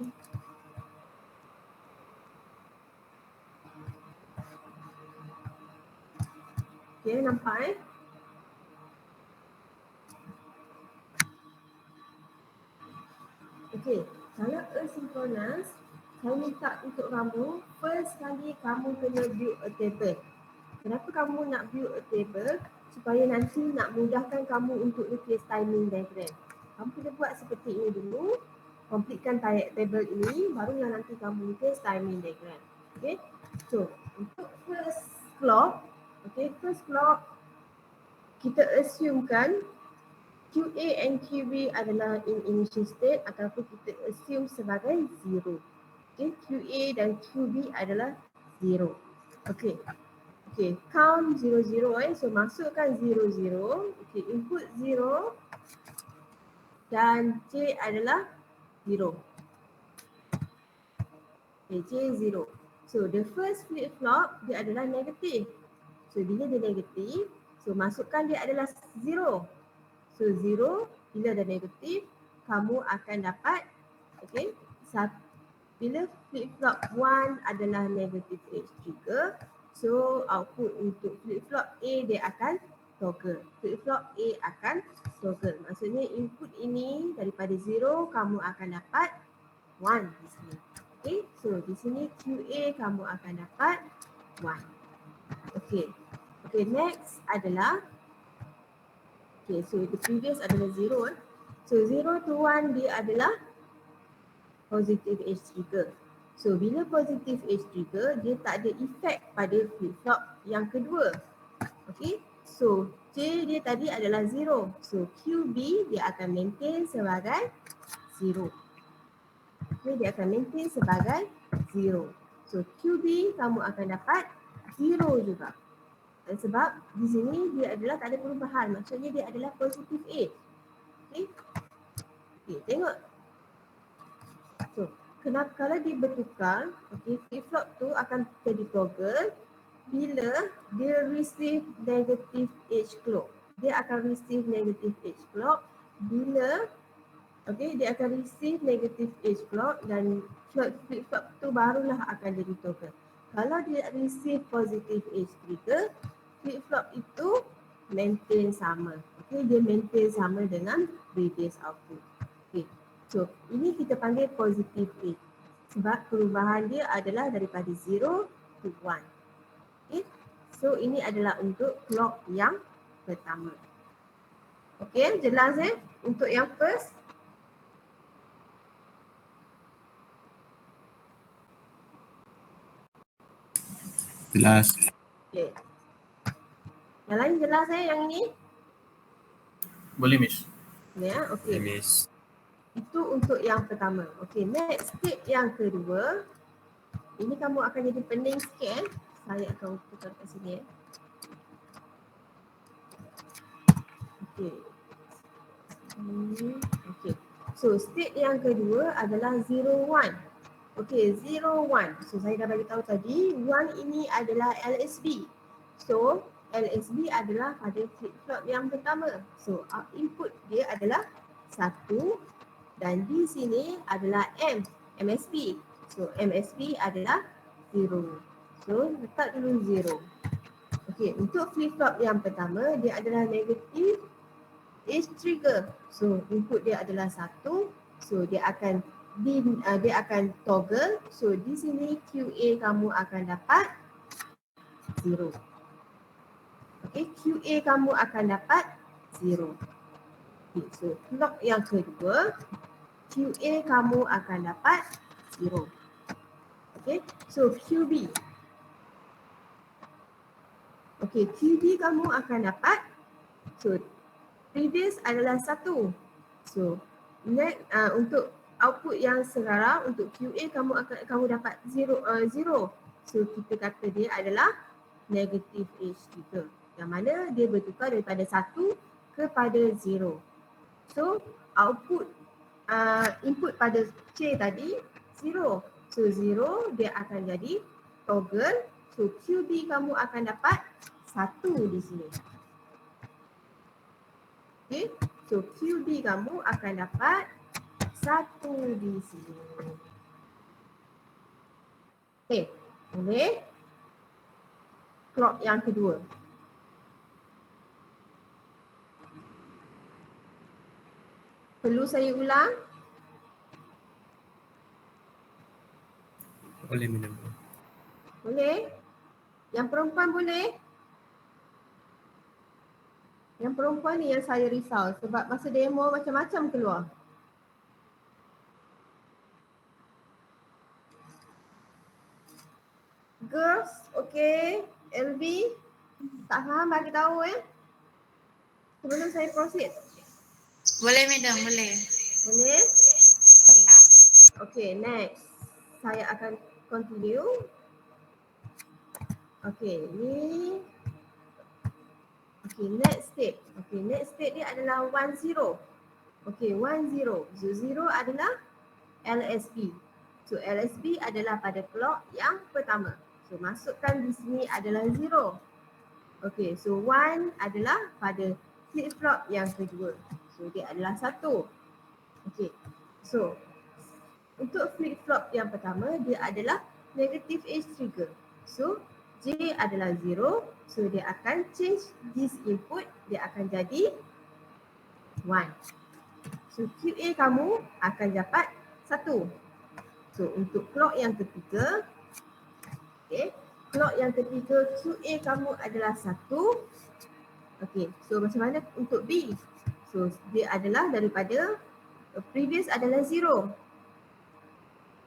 Okay, nampak Okay, kalau asynchronous, saya minta untuk kamu, first kali kamu kena build a table. Kenapa kamu nak build a table? Supaya nanti nak mudahkan kamu untuk lukis timing diagram. Kamu kena buat seperti ini dulu, completekan table ini, barulah nanti kamu lukis timing diagram. Okay, so untuk first clock, kita assumekan QA and QB adalah in initial state ataupun kita assume sebagai 0. Okay, QA dan QB adalah 0. Okay. Okay, count 0, 0 So masukkan 0, 0. Okay, input 0 dan J adalah 0. Okay, J 0. So the first flip-flop dia adalah negatif. So bila dia negatif, so masukkan dia adalah 0. So 0 bila dah negatif, kamu akan dapat, okay, bila flip-flop 1 adalah negatif H juga, so output untuk flip-flop A dia akan toggle. Flip-flop A akan toggle. Maksudnya input ini daripada 0 kamu akan dapat 1 di sini. Okay, so di sini QA kamu akan dapat 1. Okay, okay, next adalah, okay, so the previous adalah 0. So 0 to 1 dia adalah positive H trigger. So bila positive H trigger, dia tak ada efek pada flip-flop yang kedua. Okay, so J dia tadi adalah 0. So QB dia akan maintain sebagai 0. Okay, dia akan maintain sebagai 0. So QB kamu akan dapat 0 juga. Dan sebab di sini dia adalah tak ada perubahan. Maksudnya dia adalah positive H. Okay, okay, tengok. So, kenapa kalau dia bertukar, okay, flip-flop tu akan jadi toggle bila dia receive negative H clock. Dia akan receive negative H clock bila, okay, dia akan receive negative H clock dan flip-flop tu barulah akan jadi toggle. Kalau dia receive positive H trigger, flip-flop itu maintain sama. Okay, dia maintain sama dengan previous output. Okay. So, ini kita panggil positive H sebab perubahan dia adalah daripada 0 to 1. Okay. So, ini adalah untuk clock yang pertama. Okay, jelas untuk yang first? Jelas. Okay. Yang lain jelas yang ini? Boleh, Miss. Ya, okay. Miss. Itu untuk yang pertama. Okay, next step yang kedua. Ini kamu akan jadi pening sikit. Saya akan tukar kat sini. Okay. Okay. So, step yang kedua adalah 0, 1. Okay, 0, 1. So, saya dah bagi tahu tadi, 1 ini adalah LSB. So, LSB adalah pada flip-flop yang pertama. So, input dia adalah 1. Dan di sini adalah MSB. So MSB adalah 0. So letak dulu 0. Okey, untuk flip-flop yang pertama dia adalah negatif H trigger. So input dia adalah 1. So dia akan toggle. So di sini QA kamu akan dapat 0. Okey, QA kamu akan dapat 0. Okay, so clock yang kedua, QA kamu akan dapat 0. Okay, so QB. Okay, QB kamu akan dapat, so previous adalah 1. So next untuk output yang sekarang untuk QA kamu dapat 0. So kita kata dia adalah negative H juga. Yang mana dia bertukar daripada 1 kepada 0. So output input pada C tadi 0. So 0 dia akan jadi toggle. So QB kamu akan dapat 1 di sini. Okay. So QB kamu akan dapat 1 di sini. Okay. Boleh? Clock yang kedua. Perlu saya ulang? Boleh minum. Boleh? Yang perempuan boleh? Yang perempuan ni yang saya risau sebab masa demo macam-macam keluar. Girls, okay. LB, tak faham bagi tahu sebelum saya proceed. Boleh madam, boleh. Boleh? Ya. Okay, next. Saya akan continue. Okay, ni. Okay, next state. Okay, next state dia adalah 10. Okay, 10. So, 0 adalah LSB. So, LSB adalah pada clock yang pertama. So, masukkan di sini adalah 0. Okay, so 1 adalah pada flip-flop yang kedua. So, dia adalah 1. Okay, so untuk flip-flop yang pertama, dia adalah negative edge trigger. So, J adalah 0. So, dia akan change this input. Dia akan jadi 1. So, QA kamu akan dapat 1. So, untuk clock yang ketiga, okay, clock yang ketiga QA kamu adalah 1. Okay, so macam mana untuk B? So, dia adalah daripada previous adalah 0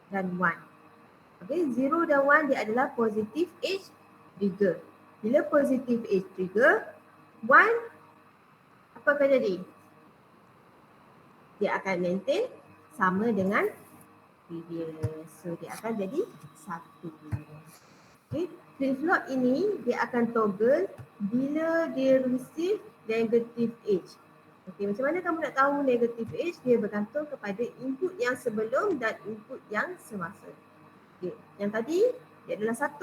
dan 1. Okay, 0 dan 1 dia adalah positive edge trigger. Bila positive edge trigger, 1 apa akan jadi? Dia akan maintain sama dengan previous. So, dia akan jadi 1. Okay, flip-flop ini dia akan toggle bila dia receive negative edge. Okay, macam mana kamu nak tahu negative edge? Dia bergantung kepada input yang sebelum dan input yang semasa. Okay, yang tadi dia adalah 1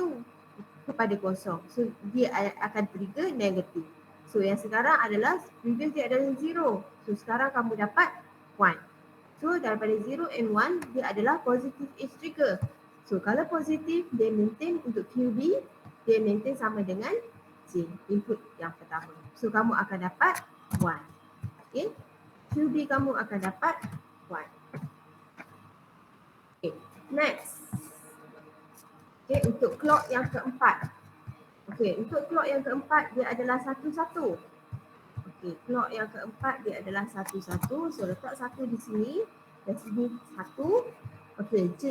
kepada 0. So, dia akan trigger negatif. So, yang sekarang adalah previous dia adalah 0. So, sekarang kamu dapat 1. So, daripada 0 and 1, dia adalah positive edge trigger. So, kalau positif, dia maintain untuk QB, dia maintain sama dengan J, input yang pertama. So, kamu akan dapat 1. Okay. QB kamu akan dapat 1. Okay. Next. Okay, untuk clock yang keempat. Okay, untuk clock yang keempat, dia adalah 1-1. Okay, clock yang keempat, dia adalah 1-1. So, letak 1 di sini. Dan sini 1. Okay, J.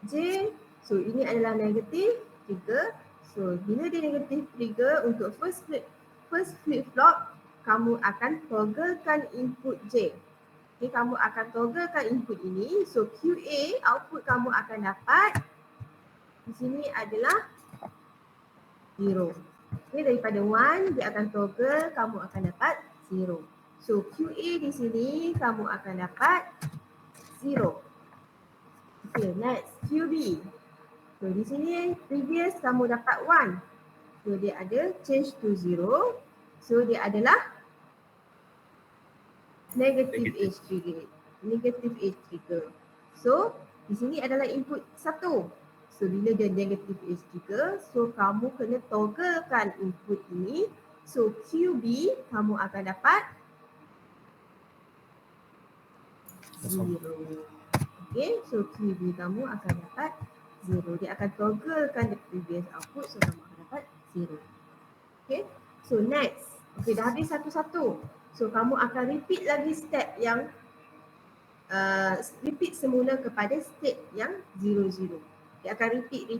J, so ini adalah negatif trigger. So bila dia negatif trigger untuk first flip flop, kamu akan togglekan input J. Okay, kamu akan togglekan input ini. So QA, output kamu akan dapat di sini adalah 0. Okay, daripada 1 dia akan toggle, kamu akan dapat 0. So QA di sini kamu akan dapat 0. Okay, next QB. So di sini previous kamu dapat 1. So dia ada change to 0. So dia adalah negative edge trigger. Negative edge trigger. So di sini adalah input 1. So bila dia negative edge trigger, so kamu kena togglekan input ini. So QB kamu akan dapat 0. Okay, so QB kamu akan dapat 0. Dia akan togglekan the previous output, so kamu akan dapat 0. Okay, so next. Okay, dah habis satu-satu. So kamu akan repeat lagi step yang repeat semula kepada state yang 0, 0. Dia akan repeat.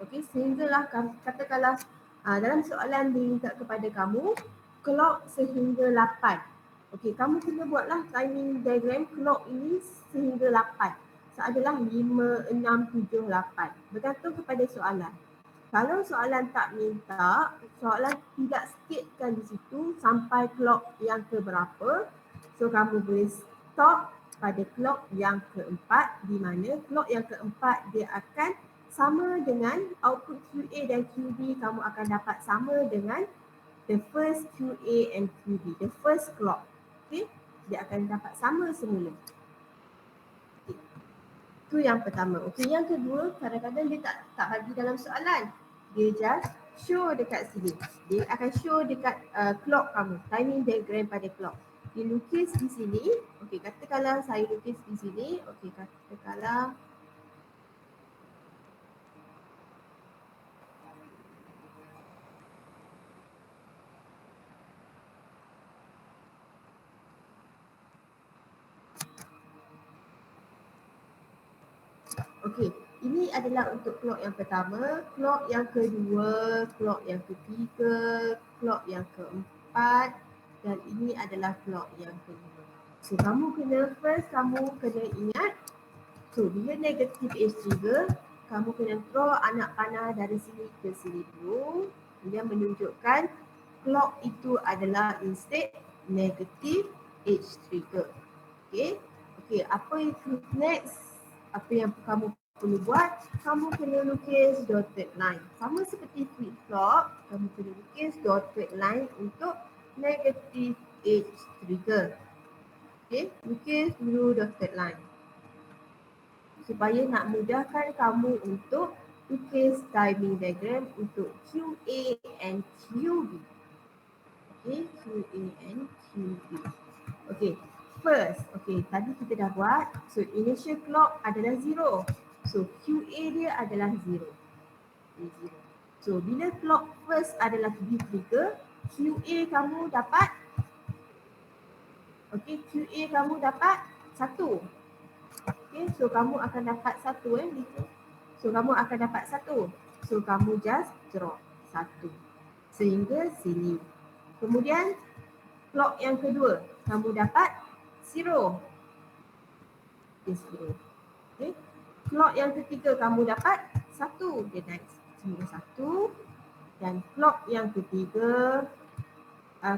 Okay, sehinggalah katakanlah dalam soalan diminta kepada kamu clock sehingga 8. Okey, kamu kena buatlah timing diagram clock ini sehingga 8. So adalah 5, 6, 7, 8. Bergantung kepada soalan. Kalau soalan tak minta, soalan tidak statekan di situ sampai clock yang keberapa, so kamu boleh stop pada clock yang keempat, di mana clock yang keempat dia akan sama dengan output QA dan QB, kamu akan dapat sama dengan the first QA and QB, the first clock. Okay, dia akan dapat sama semula. Okay. Itu yang pertama. Okay, yang kedua, kadang-kadang dia tak bagi dalam soalan. Dia just show dekat sini. Dia akan show dekat clock kamu, timing diagram pada clock. Dia lukis di sini. Okay, katakanlah saya lukis di sini. Okay, katakanlah okey, ini adalah untuk clock yang pertama, clock yang kedua, clock yang ketiga, clock yang keempat dan ini adalah clock yang kelima. So kamu kena ingat, so bila negatif age trigger, kamu kena draw anak panah dari sini ke sini dulu. Dia menunjukkan clock itu adalah instead negative age trigger. Okay. Okay, apa itu next? Apa yang kamu perlu buat? Kamu kena lukis dotted line. Sama seperti flip flop, kamu kena lukis dotted line untuk negative age trigger. Okay, lukis dulu dotted line. Supaya nak mudahkan kamu untuk lukis timing diagram untuk QA and QB. Okay, QA and QB. Okay, first, okay, tadi kita dah buat. So, initial clock adalah 0. So, QA dia adalah 0. Okay, 0. So, bila clock first adalah B3, QA kamu dapat, okay, QA kamu dapat 1. Okay, so kamu akan dapat 1 gitu. So, kamu akan dapat 1. So, kamu just drop 1. Sehingga sini. Kemudian, clock yang kedua, kamu dapat 0. Okay, 0. Okay. Clock yang ketiga, kamu dapat 1. Dia naik semua 1. Dan clock yang ketiga,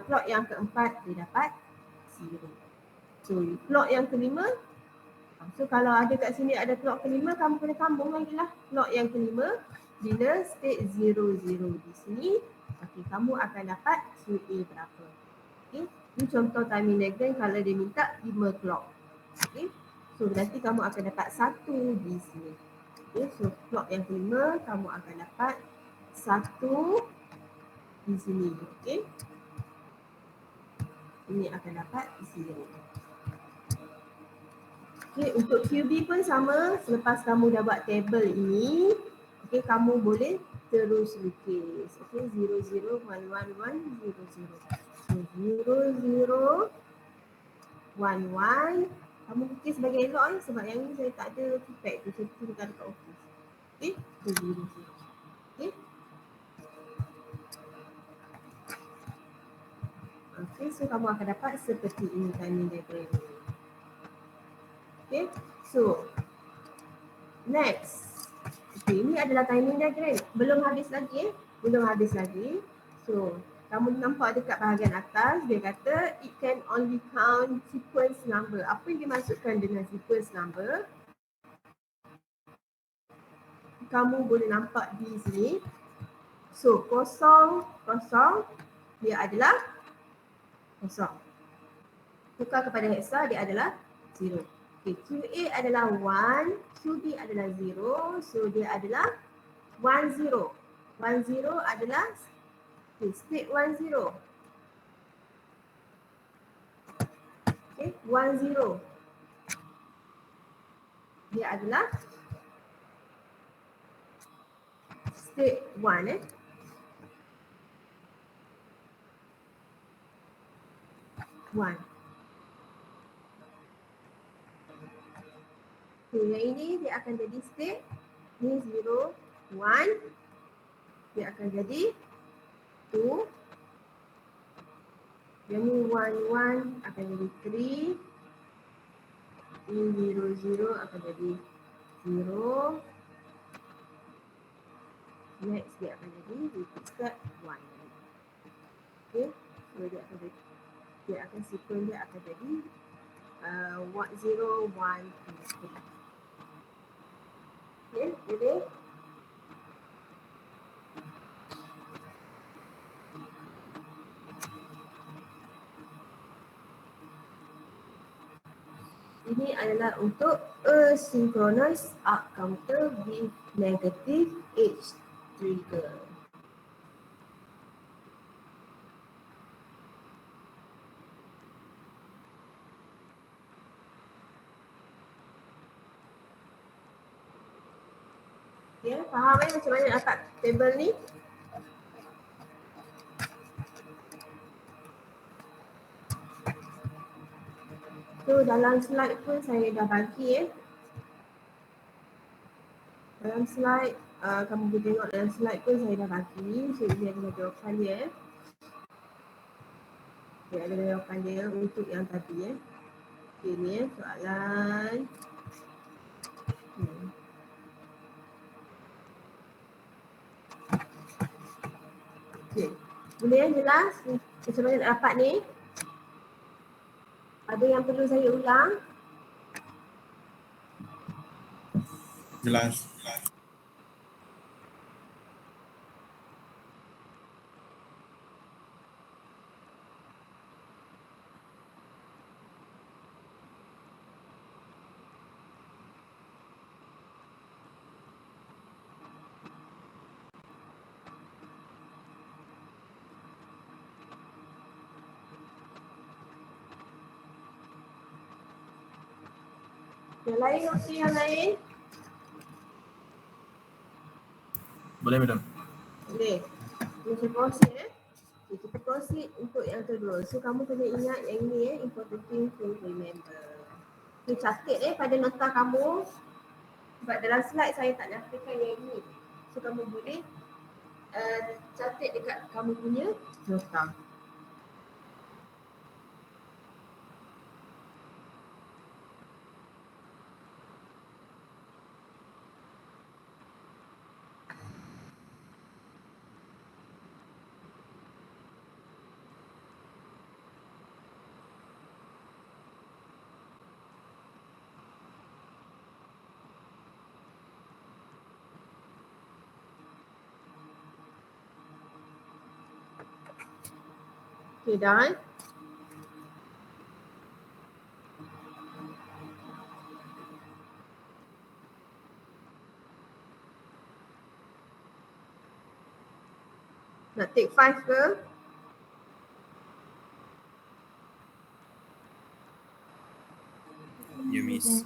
clock yang keempat, dia dapat 0. So, clock yang kelima, so kalau ada kat sini ada clock kelima, kamu kena sambung lagi lah. Clock yang kelima, bila state 00 di sini, okay, kamu akan dapat QA berapa. Okay. Ini contoh timing diagram kalau dia minta 5 clock. Okay. So nanti kamu akan dapat 1 di sini. Okay. So clock yang kelima, kamu akan dapat 1 di sini. Okay. Ini akan dapat 0. Okay, untuk QB pun sama. Selepas kamu dah buat table ini, okay, kamu boleh terus lukis. Okay, 0, 0, 1, 1, 1, 0, 0. So, 0, 0, 1, 1. Kamu lukis sebagai elok sebab yang ni saya tak ada feedback tu. Saya tunjukkan dekat office. Okay, so 0, 0. Okay. Okay, so kamu akan dapat seperti ini timing diagram. Okay, so next. Okay, ini adalah timing diagram. Belum habis lagi belum habis lagi. So, kamu nampak dekat bahagian atas, dia kata it can only count sequence number. Apa yang dimaksudkan dengan sequence number? Kamu boleh nampak di sini. So, 0, 0, dia adalah 0. Tukar kepada hexa, dia adalah 0. Okay, QA adalah 1, QB adalah 0, so dia adalah 1, 0. 1, 0 adalah state 1, 0. Okay, 1, 0. Dia adalah state 1. 1. Okay, yang ini dia akan jadi state. Ni 0, 1. Dia akan jadi 2. Yang ni 1, 1 akan jadi 3. Ini 0, 0 akan jadi 0. Next dia akan jadi repeated 1. Okay, so dia akan sequence dia akan jadi 0, 1, 2, 3. Okay, boleh? Ini adalah untuk asynchronous up counter with negative age trigger. Ya, faham macam mana dapat table ni? So dalam slide pun saya dah bagi dalam slide, kamu boleh tengok dalam slide pun saya dah bagi. So ini adalah jawapan dia. Dia adalah jawapan dia untuk yang tadi Okay, ni soalan. Okay. Boleh jelas macam mana nak dapat ni? Ada yang perlu saya ulang? Jelas. Yang lain, opsi yang lain? Boleh, madam. Boleh. Kita proceed Okay, kita proceed untuk yang kedua. So kamu kena ingat yang ini important thing to remember. Okay, catat pada nota kamu. Sebab dalam slide saya tak nyatakan yang ini. So kamu boleh catat dekat kamu punya nota. Okay, dah. Nak take 5 ke? Ya, Miss.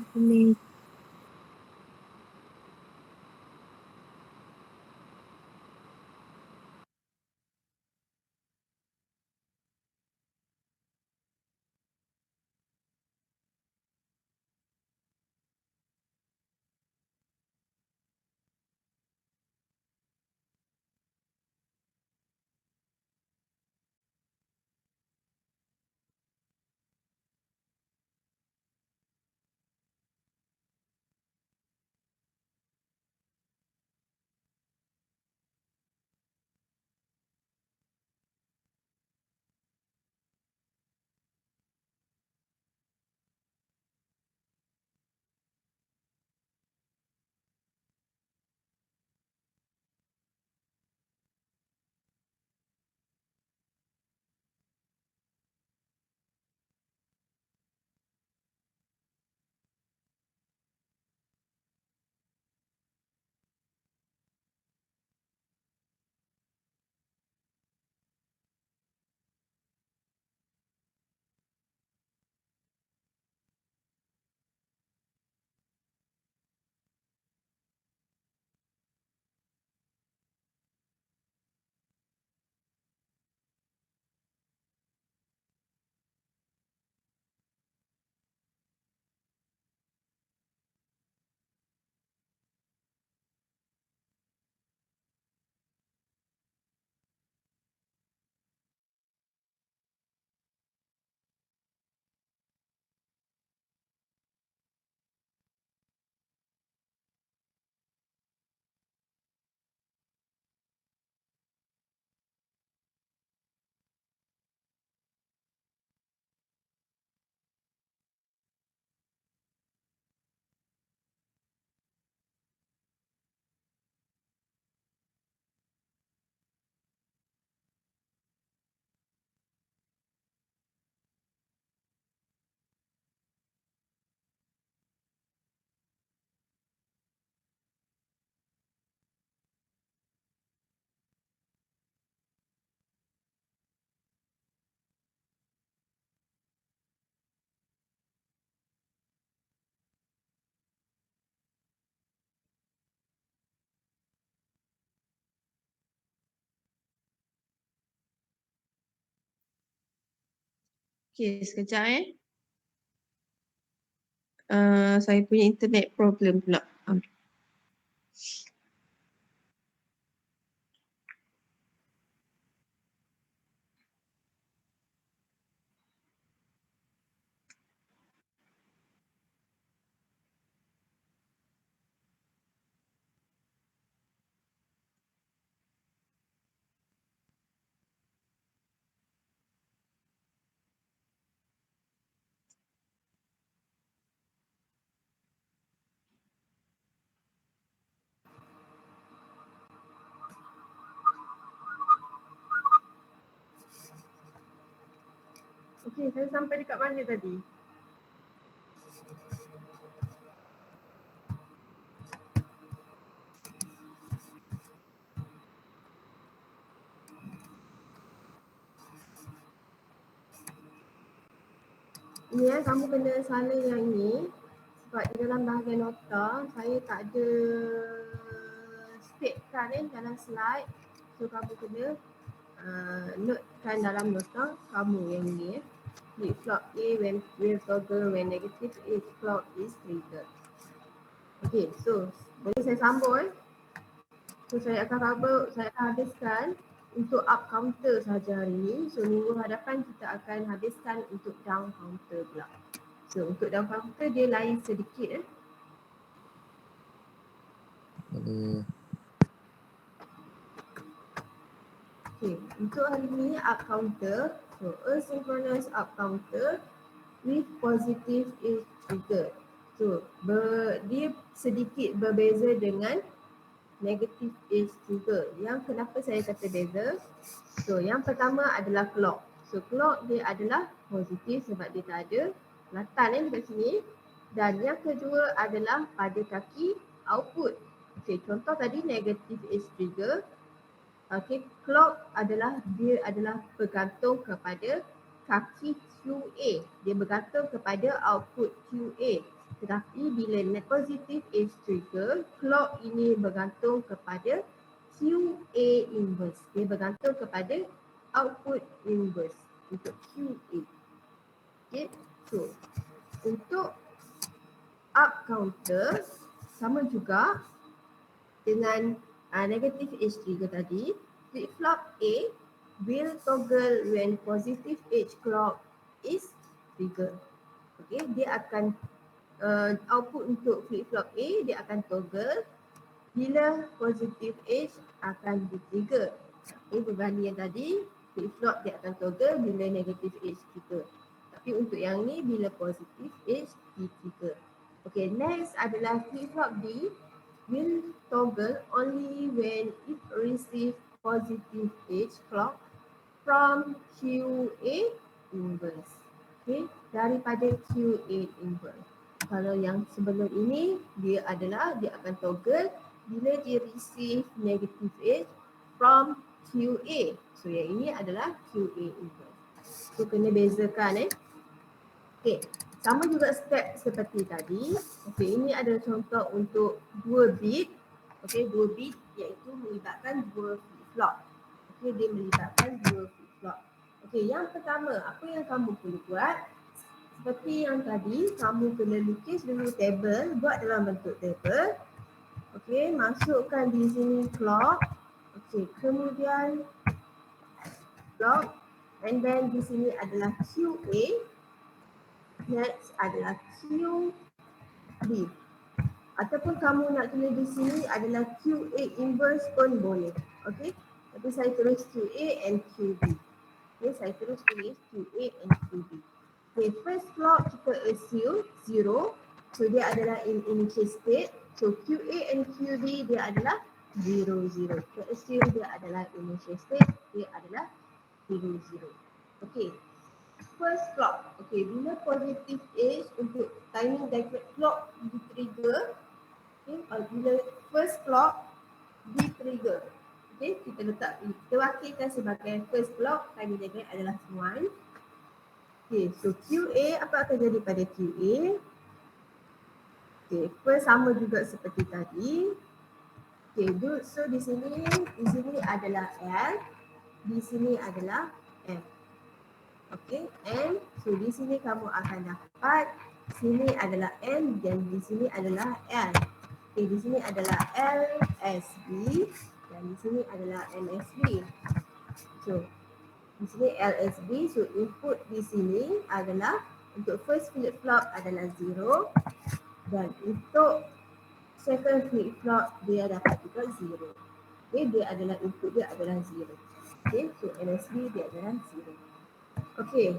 Okay, sekejap saya punya internet problem pula. Okey, saya sampai dekat mana tadi? Ni kamu kena salah yang ni sebab di dalam bahagian nota saya tak ada statekan dalam slide. So kamu kena notekan dalam nota kamu yang ni flip flop A when will toggle when negative age clock is triggered. Okay, so boleh saya sambung So saya akan habiskan untuk up counter saja hari ini. So minggu hadapan kita akan habiskan untuk down counter pula. So untuk down counter dia lain sedikit Boleh. Okay, untuk hari ini up counter. So asynchronous up counter with positive age trigger. So dia sedikit berbeza dengan negative age trigger. Yang kenapa saya kata beza? So yang pertama adalah clock. So clock dia adalah positif sebab dia tak ada latan dekat sini. Dan yang kedua adalah pada kaki output. Okay, contoh tadi negative age trigger. Okay, clock dia adalah bergantung kepada kaki QA. Dia bergantung kepada output QA. Tetapi bila net positive age trigger, clock ini bergantung kepada QA inverse. Dia bergantung kepada output inverse untuk QA. Okay, so untuk up counter sama juga dengan negative age trigger tadi. Flip flop A will toggle when positive age clock is triggered. Okay, dia akan output untuk flip flop A dia akan toggle bila positive age akan di-trigger. Okay, berbanding yang tadi flip flop dia akan toggle bila negative age trigger. Tapi untuk yang ni bila positive age di-trigger. Okay, next adalah flip flop B will toggle only when it receive positive age clock from QA inverse. Okay, daripada QA inverse. Kalau yang sebelum ini dia akan toggle bila dia receive negative age from QA. So yang ini adalah QA inverse. So kena bezakan Okay, sama juga step seperti tadi. Okay, ini adalah contoh untuk 2 bit. Okay, 2 bit iaitu melibatkan 2 flip flop. Okay, dia melibatkan 2 flip flop. Okay, yang pertama apa yang kamu perlu buat? Seperti yang tadi, kamu kena lukis dulu table, buat dalam bentuk table. Okey, masukkan di sini clock. Okey, kemudian clock. And then di sini adalah QA. Next adalah QB. Ataupun kamu nak tulis di sini adalah QA inverse pun boleh. Okey, tapi saya tulis QA and QB. Okey, saya tulis QA and QB. Okay, first clock kita assume 0. So dia adalah in initial state. So QA and QB dia adalah 0, 0. Kita assume dia adalah initial state. Dia adalah 0, 0. Okay. First clock. Okay, bila positive age untuk timing diagram clock di trigger. Okay, bila first clock di trigger. Okay, kita wakilkan sebagai first clock timing diagram adalah 1. Okay, so QA, apa akan jadi pada QA? Okay, first sama juga seperti tadi. Okay, so di sini adalah L, di sini adalah M. Okay, M, so di sini kamu akan dapat, sini adalah M dan di sini adalah L. Okay, di sini adalah LSB dan di sini adalah MSB. So, di sini LSB, so input di sini adalah untuk first flip flop adalah 0 dan untuk second flip flop dia dapat juga 0. Okay, dia adalah input dia adalah 0. Okay, so LSB dia adalah 0. Okay.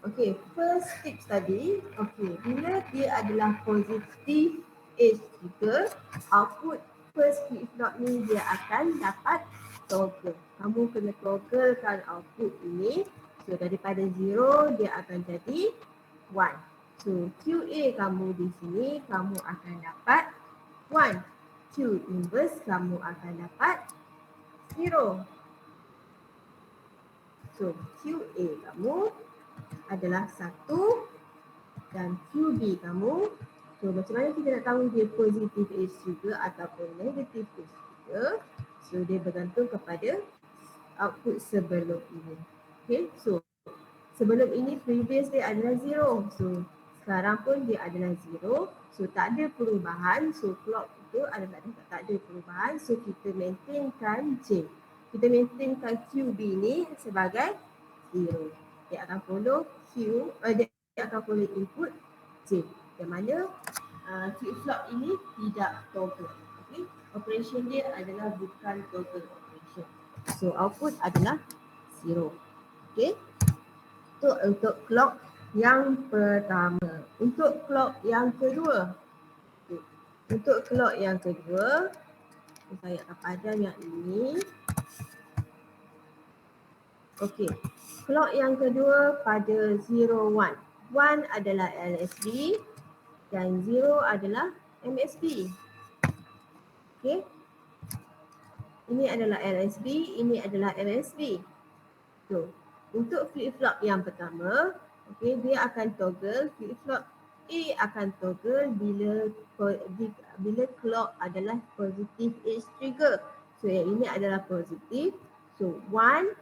Okay, first tips tadi, okay, bila dia adalah positive age trigger, output first flip flop ni dia akan dapat toggle. Kamu kena togglekan output ini So daripada 0 dia akan jadi 1. So QA kamu di sini kamu akan dapat 1. Q inverse kamu akan dapat 0. So QA kamu adalah 1 dan QB kamu. So macam mana kita nak tahu dia positif H juga ataupun negatif H juga? So dia bergantung kepada output sebelum ini. Okay, so sebelum ini previous dia adalah 0. So sekarang pun dia adalah 0. So tak ada perubahan. So clock itu adalah tak ada perubahan. So kita maintainkan J. Kita maintainkan QB ni sebagai 0. Dia akan follow dia akan follow input J. Yang mana flip-flop ini tidak toggle. Okay? Operation dia adalah bukan toggle operation. So output adalah 0. Okay? Itu untuk clock yang pertama. Untuk clock yang kedua. Okay. Untuk clock yang kedua, saya akan padam yang ini. Okey. Clock yang kedua pada 0, 1. 1 adalah LSB dan 0 adalah MSB. Okey. Ini adalah LSB, ini adalah MSB. So, untuk flip-flop yang pertama, okey, dia akan toggle, flip-flop A akan toggle bila clock adalah positif H trigger. So, yang ini adalah positif. So, 1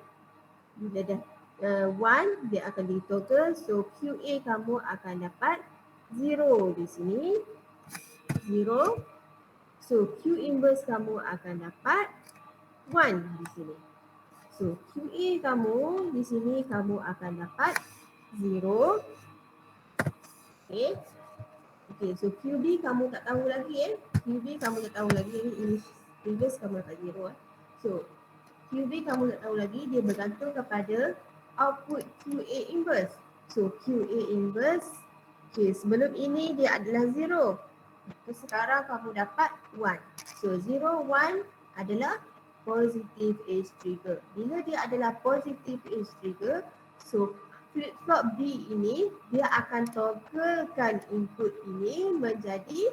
bila dah 1 dia akan ditoggle. So, QA kamu akan dapat 0 di sini. 0. So, Q inverse kamu akan dapat 1 di sini. So, QA kamu di sini kamu akan dapat 0. Okay. Okay, so QB kamu tak tahu lagi QB kamu tak tahu lagi. Ini inverse kamu dapat 0. So, QB kamu tak tahu lagi. Dia bergantung kepada output QA inverse. So, QA inverse. Okay, sebelum ini dia adalah 0. So, sekarang kamu dapat 1. So, 0, 1 adalah positive H trigger. Bila dia adalah positive H trigger, so flip-flop B ini, dia akan togglekan input ini menjadi,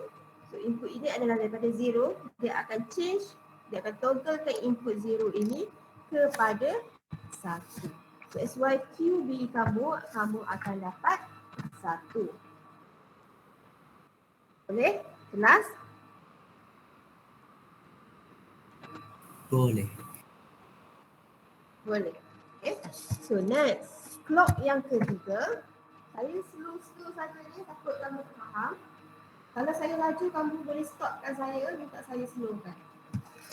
so input ini adalah daripada 0, dia akan change, dia akan togglekan input 0 ini kepada 1. So, that's why QB kamu akan dapat 1. Boleh? Jelas? Boleh. Boleh. Okay. So next. Clock yang ketiga, saya slow saja ni takut kamu faham. Kalau saya laju kamu boleh stopkan saya, minta saya slowkan.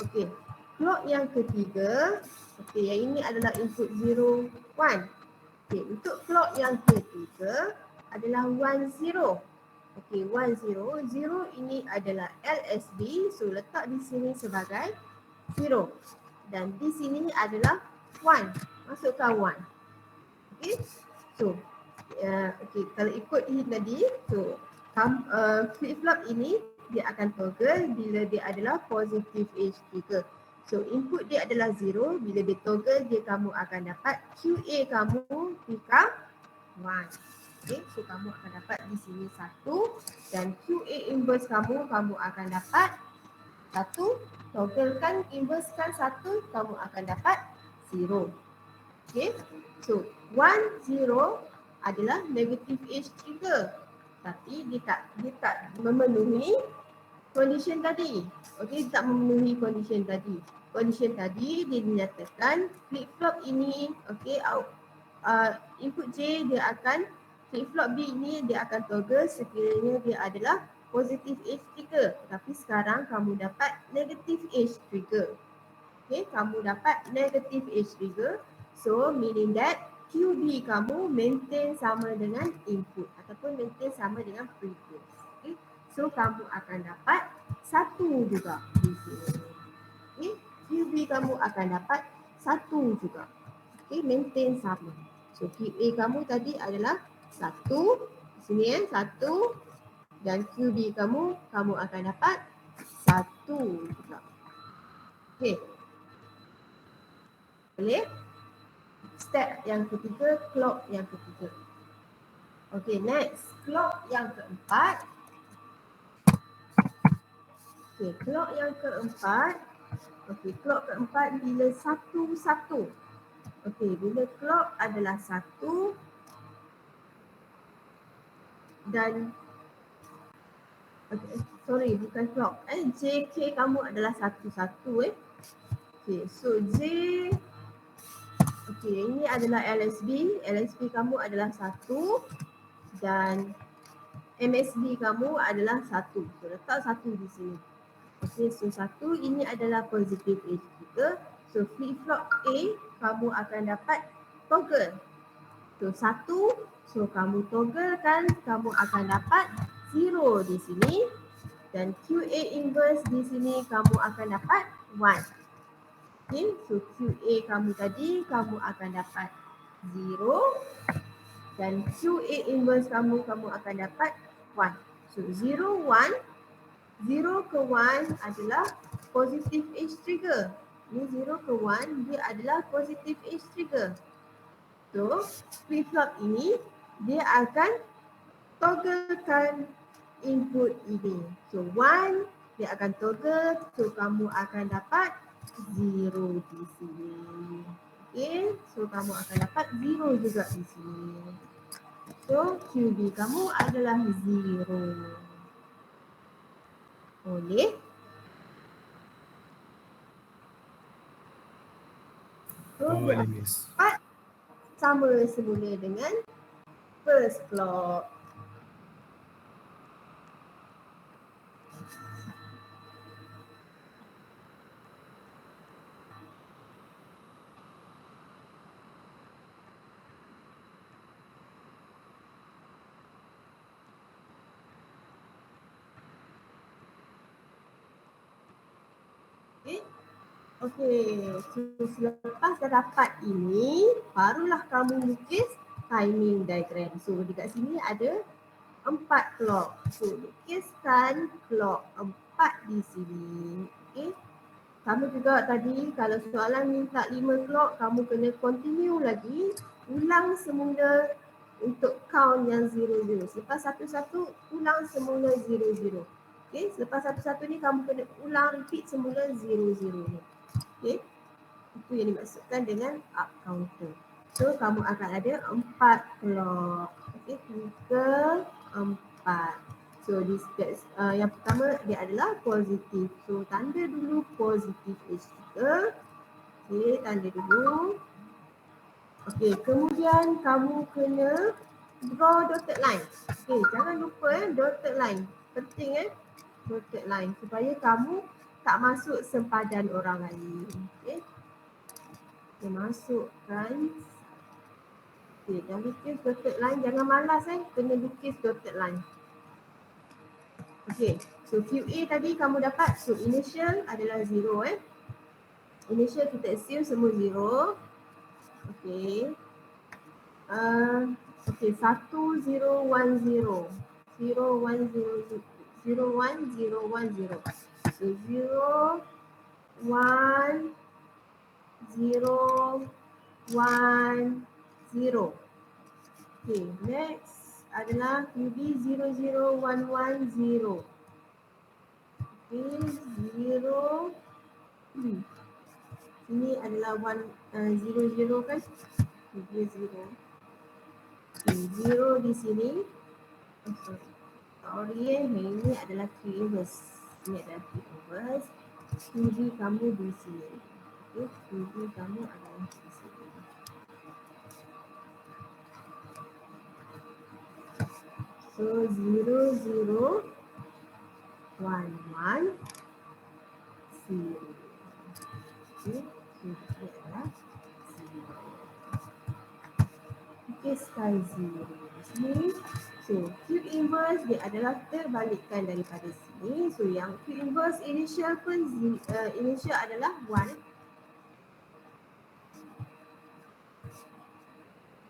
Okey. Clock yang ketiga, okey, yang ini adalah input 0, 1. Okey, untuk clock yang ketiga adalah 1, 0. Okey, 1, 0. 0 ini adalah LSB, so letak di sini sebagai 0. Dan di sini adalah 1. Masukkan 1. Okay, so kalau ikut ini tadi, so flip-flop ini dia akan toggle bila dia adalah positive H trigger. So input dia adalah 0, bila dia toggle dia kamu akan dapat QA kamu become 1. Okay, so kamu akan dapat di sini 1 dan QA inverse kamu akan dapat 1. Togglekan, inversekan 1, kamu akan dapat 0. Okay, so 1, 0 adalah negative H trigger. Tapi dia tak memenuhi condition tadi. Okey, tak memenuhi condition tadi. Condition tadi dia dinyatakan flip-flop ini, okey, input J dia akan, flip-flop B ini dia akan toggle sekiranya dia adalah positive H trigger. Tapi sekarang kamu dapat negative H trigger. Okey, kamu dapat negative H trigger. So, meaning that QB kamu maintain sama dengan input ataupun maintain sama dengan previous. Okay. So, kamu akan dapat 1 juga di sini. Okay. QB kamu akan dapat 1 juga. Okay, maintain sama. So, QA kamu tadi adalah 1. Di sini 1. Dan QB kamu akan dapat 1 juga. Okay. Boleh? step yang ketiga, clock yang ketiga. Okay, next. Clock yang keempat. Okay, clock yang keempat. Okay, clock keempat bila 1-1. Okay, bila clock adalah 1 dan okay, sorry, bukan clock. JK kamu adalah 1-1 Okay, so J, okay, ini adalah LSB. LSB kamu adalah 1 dan MSB kamu adalah 1. So letak 1 di sini. Okay, so 1 ini adalah positive edge juga. So flip flop A kamu akan dapat toggle. So 1, so kamu togglekan, kamu akan dapat 0 di sini. Dan QA inverse di sini kamu akan dapat 1. Okay, so QA kamu tadi kamu akan dapat 0 dan QA inverse kamu akan dapat 1. So 0, 1, 0 ke 1 adalah positive edge trigger. Ini 0 ke 1 dia adalah positive edge trigger. So flip flop ini dia akan togglekan input ini. So 1 dia akan toggle, so kamu akan dapat 0 di sini. Okay, so kamu akan dapat 0 juga di sini. So QB kamu adalah 0. Boleh? So Boleh, Miss. sama semula dengan first clock. Okey, so selepas dah dapat ini, barulah kamu lukis timing diagram. So dekat sini ada 4 clock. So lukiskan clock 4 di sini. Okey. Sama juga tadi kalau soalan minta 5 clock, kamu kena continue lagi, ulang semula untuk count yang 0, 0. Selepas satu-satu, ulang semula 0, 0. Okey, selepas satu-satu ni kamu kena ulang repeat semula 0, 0 ni. Okay, itu yang dimaksudkan dengan up counter. So kamu akan ada 4 clock. Okay, 3, 4. So this yang pertama dia adalah positif. So tanda dulu positif H3. Okay, tanda dulu. Okay, kemudian kamu kena draw dotted line. Okay, jangan lupa dotted line. Penting dotted line supaya kamu tak masuk sempadan orang lain. Okay. Kita masukkan. Okay, dan lukis dotted line. Jangan malas kena lukis dotted line. Okay, so QA tadi kamu dapat. So initial adalah 0 Initial kita assume semua 0. Okay. Okay, 1, 0, 1, 0. 0, 1, 0, 0, 1, 0, 1, 0. So 0, 1, 0, 1, 0. Okay, next adalah QB 0, 0, 1, 1, 0. Okay, 0. Ini adalah 0, 0 kan? Dia 0. Okay, 0 di sini. Sorry, ini adalah Q inverse. Ini adalah Q inverse. QB kamu di sini. Okay, QB kamu adalah di sini. So 0, 0, 1, 1, 0. Okay, so ini adalah 0. Okay, sky 0 di sini. So Q inverse dia adalah terbalikkan daripada sini. So yang Q inverse initial pun initial adalah 1.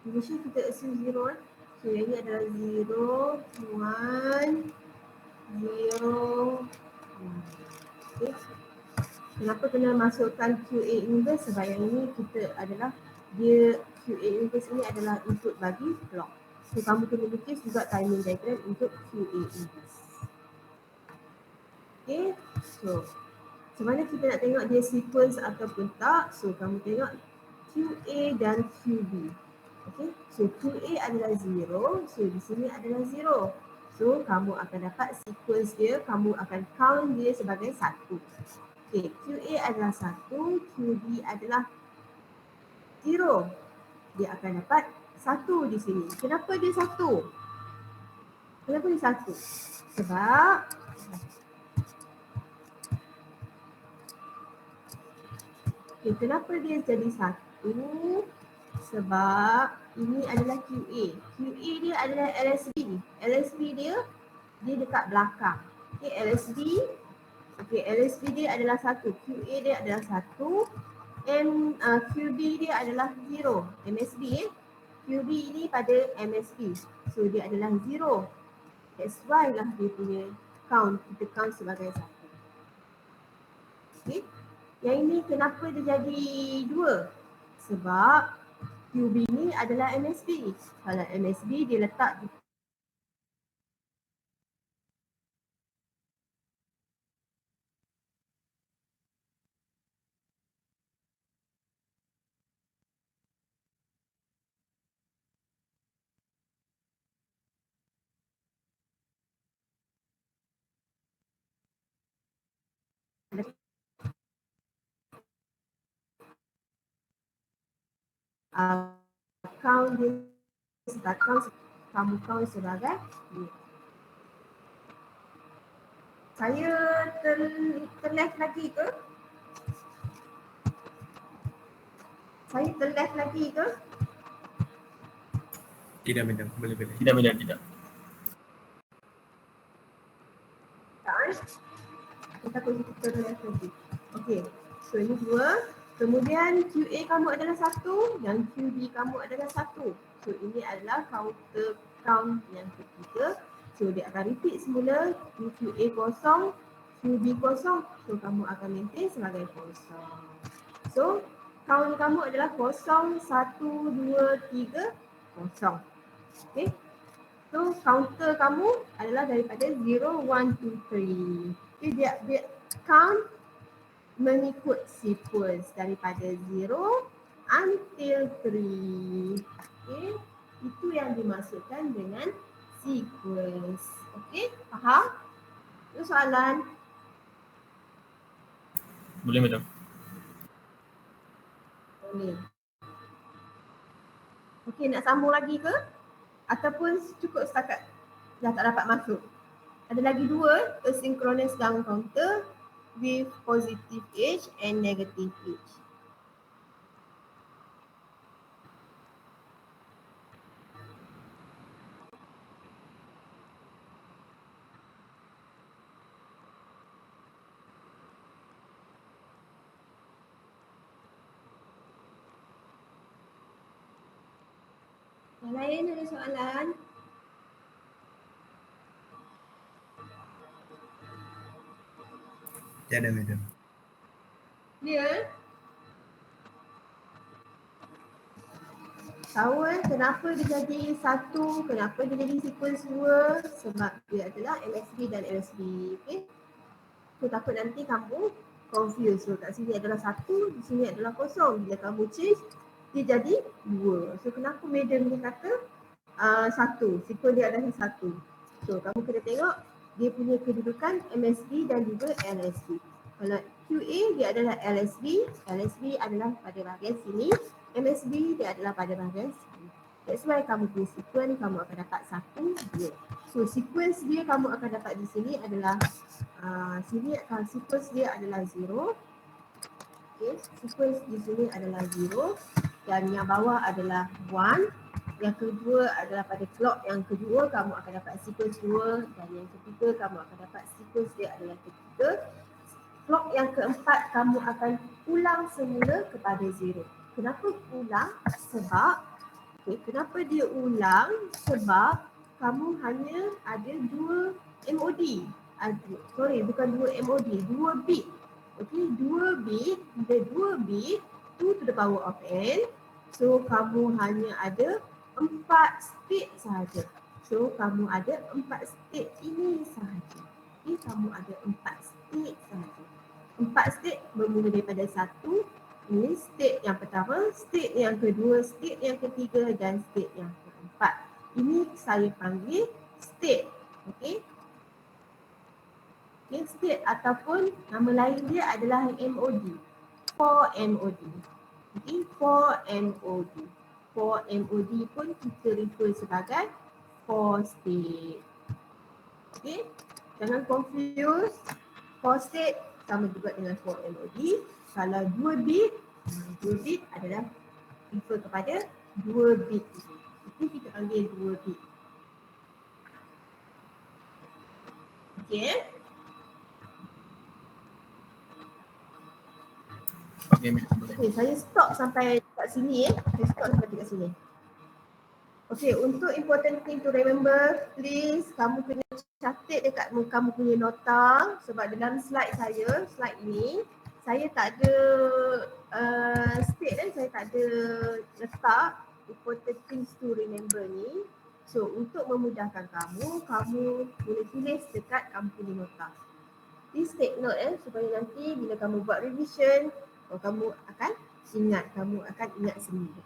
Initial kita assume 0 So yang ini adalah 0, 1, 0, 1. Okay. Kenapa kena masukkan QA inverse? Sebab yang ini kita adalah dia QA inverse ini adalah input bagi clock. So kamu kena lukis juga timing diagram untuk QA inverse. Okay, so macam mana kita nak tengok dia sequence ataupun tak? So kamu tengok QA dan QB. Okay, so QA adalah 0, so di sini adalah 0. So kamu akan dapat sequence dia, kamu akan count dia sebagai 1. Okay, QA adalah 1, QB adalah 0. Dia akan dapat 1 di sini. Kenapa dia 1? Kenapa dia 1? Sebab kenapa dia jadi 1? Sebab ini adalah QA. QA dia adalah LSB. LSB dia dekat belakang. Okay, LSB dia adalah 1. QA dia adalah 1. QB dia adalah 0. MSB QB ini pada MSB. So dia adalah 0. That's why lah dia punya count, kita count sebagai 1. Okay. Yang ini kenapa dia jadi 2? Sebab QB ni adalah MSB. Kalau MSB dia letak di count dia, kamu count sebagai ni. Saya terleft lagi ke? Saya terleft lagi ke? Tidak madam, boleh. Tidak madam, tidak. Tak eh? Kita terleft lagi. Okey, so ini 2. Kemudian QA kamu adalah 1 dan QB kamu adalah 1. So ini adalah counter count yang ketiga. So dia akan repeat semula, QA kosong, QB kosong. So kamu akan maintain sebagai kosong. So count kamu adalah 0, 1, 2, 3, kosong. Okay. So counter kamu adalah daripada 0, 1, 2, 3. Okay, dia count mengikut sequence daripada 0 until 3. Okay. Itu yang dimaksudkan dengan sequence. Okay, faham? Itu soalan? Boleh madam. Boleh. Okay, nak sambung lagi ke? Ataupun cukup setakat dah tak dapat masuk? Ada lagi 2, asynchronous down counter with positive age and negative age. Yang lain ada soalan? Tiada madam. Dia tahu kenapa dia jadi 1, kenapa dia jadi sequence 2? Sebab dia adalah MSB dan LSB. Okay? So takut nanti kamu confuse. So kat sini adalah 1, di sini adalah kosong. Bila kamu change, dia jadi 2. So kenapa madam dia kata 1, sequence dia adalah 1. So kamu kena tengok dia punya kedudukan MSB dan juga LSB. Kalau QA dia adalah LSB, LSB adalah pada bahagian sini, MSB dia adalah pada bahagian sini. That's why kamu punya sequence kamu akan dapat 1, 2. So sequence dia kamu akan dapat di sini adalah sini sequence dia adalah 0. Okay, sequence di sini adalah 0 dan yang bawah adalah 1. Yang kedua adalah pada clock yang kedua kamu akan dapat sequence 2 dan yang ketiga kamu akan dapat sequence dia adalah 3. Clock yang keempat kamu akan ulang semula kepada 0. Kenapa ulang? Sebab kenapa dia ulang? Sebab kamu hanya ada 2 MOD. Bukan 2 MOD, 2 bit. Okey, 2 bit, bila 2 bit 2 to the power of n. So kamu hanya ada 4 state sahaja. So kamu ada 4 state ini sahaja. Okay, kamu ada 4 state sahaja. 4 state bermula daripada 1. Ini state yang pertama, state yang kedua, state yang ketiga dan state yang keempat. Ini saya panggil state. Okay. Okay, state ataupun nama lain dia adalah MOD. For MOD. Okay, for MOD. For MOD pun kita refer sebagai for state. Okay, jangan confuse. For state sama juga dengan for MOD. Kalau 2 bit adalah refer kepada 2 bit. Itu kita panggil 2 bit. Okay. Okay, madam. Boleh. Okay, saya stop sampai kat sini Saya stop sampai dekat sini. Okay, untuk important thing to remember, please kamu kena catat dekat kamu punya nota sebab dalam slide saya, slide ini, saya tak ada state saya tak ada letak important things to remember ni. So untuk memudahkan kamu boleh tulis dekat kamu punya nota. Please take note supaya nanti bila kamu buat revision, kamu akan ingat sendiri.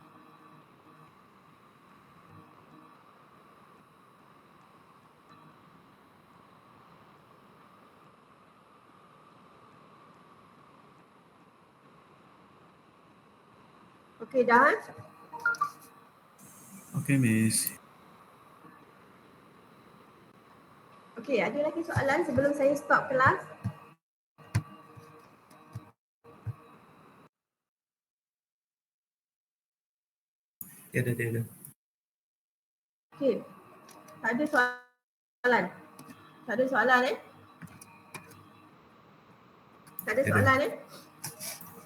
Okey dah? Okay, Miss. Okey, ada lagi soalan sebelum saya stop kelas? Tiada. Okey. Tak ada soalan. Tak ada soalan Tak ada Tiada. soalan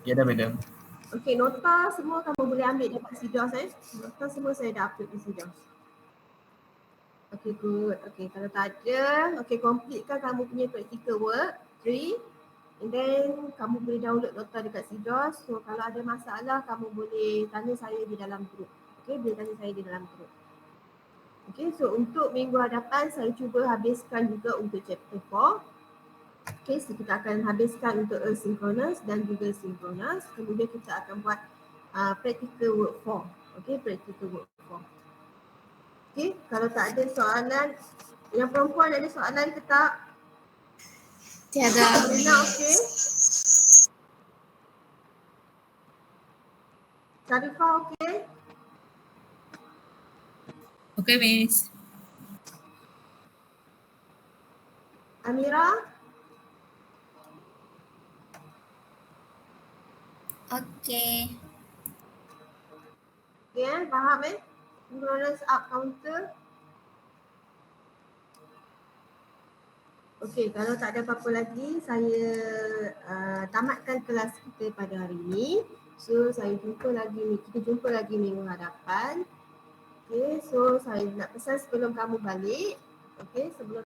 Ya dah, madam. Okey, nota semua kamu boleh ambil dapat Sidos Nota semua saya dah upload di Sidos. Okey, good. Okey, kalau tak ada, okey, completekan kamu punya practical work 3. And then kamu boleh download nota dekat Sidos. So kalau ada masalah kamu boleh tanya saya di dalam group. Okey, boleh tanya saya di dalam group. Okey, so untuk minggu hadapan saya cuba habiskan juga untuk chapter 4. Okey, so kita akan habiskan untuk asynchronous dan juga synchronous. Kemudian kita akan buat practical work 4. Okey, practical work 4. Okey, kalau tak ada soalan, yang perempuan ada soalan ke tak? Tiada. Rina okey? Sarifah okey? Okay, Miss. Amira? Okay. Okey, faham Synchronous up counter. Okey, kalau tak ada apa-apa lagi, saya tamatkan kelas kita pada hari ini. So, kita jumpa lagi minggu hadapan. Okey, so saya nak pesan sebelum kamu balik. Okey, sebelum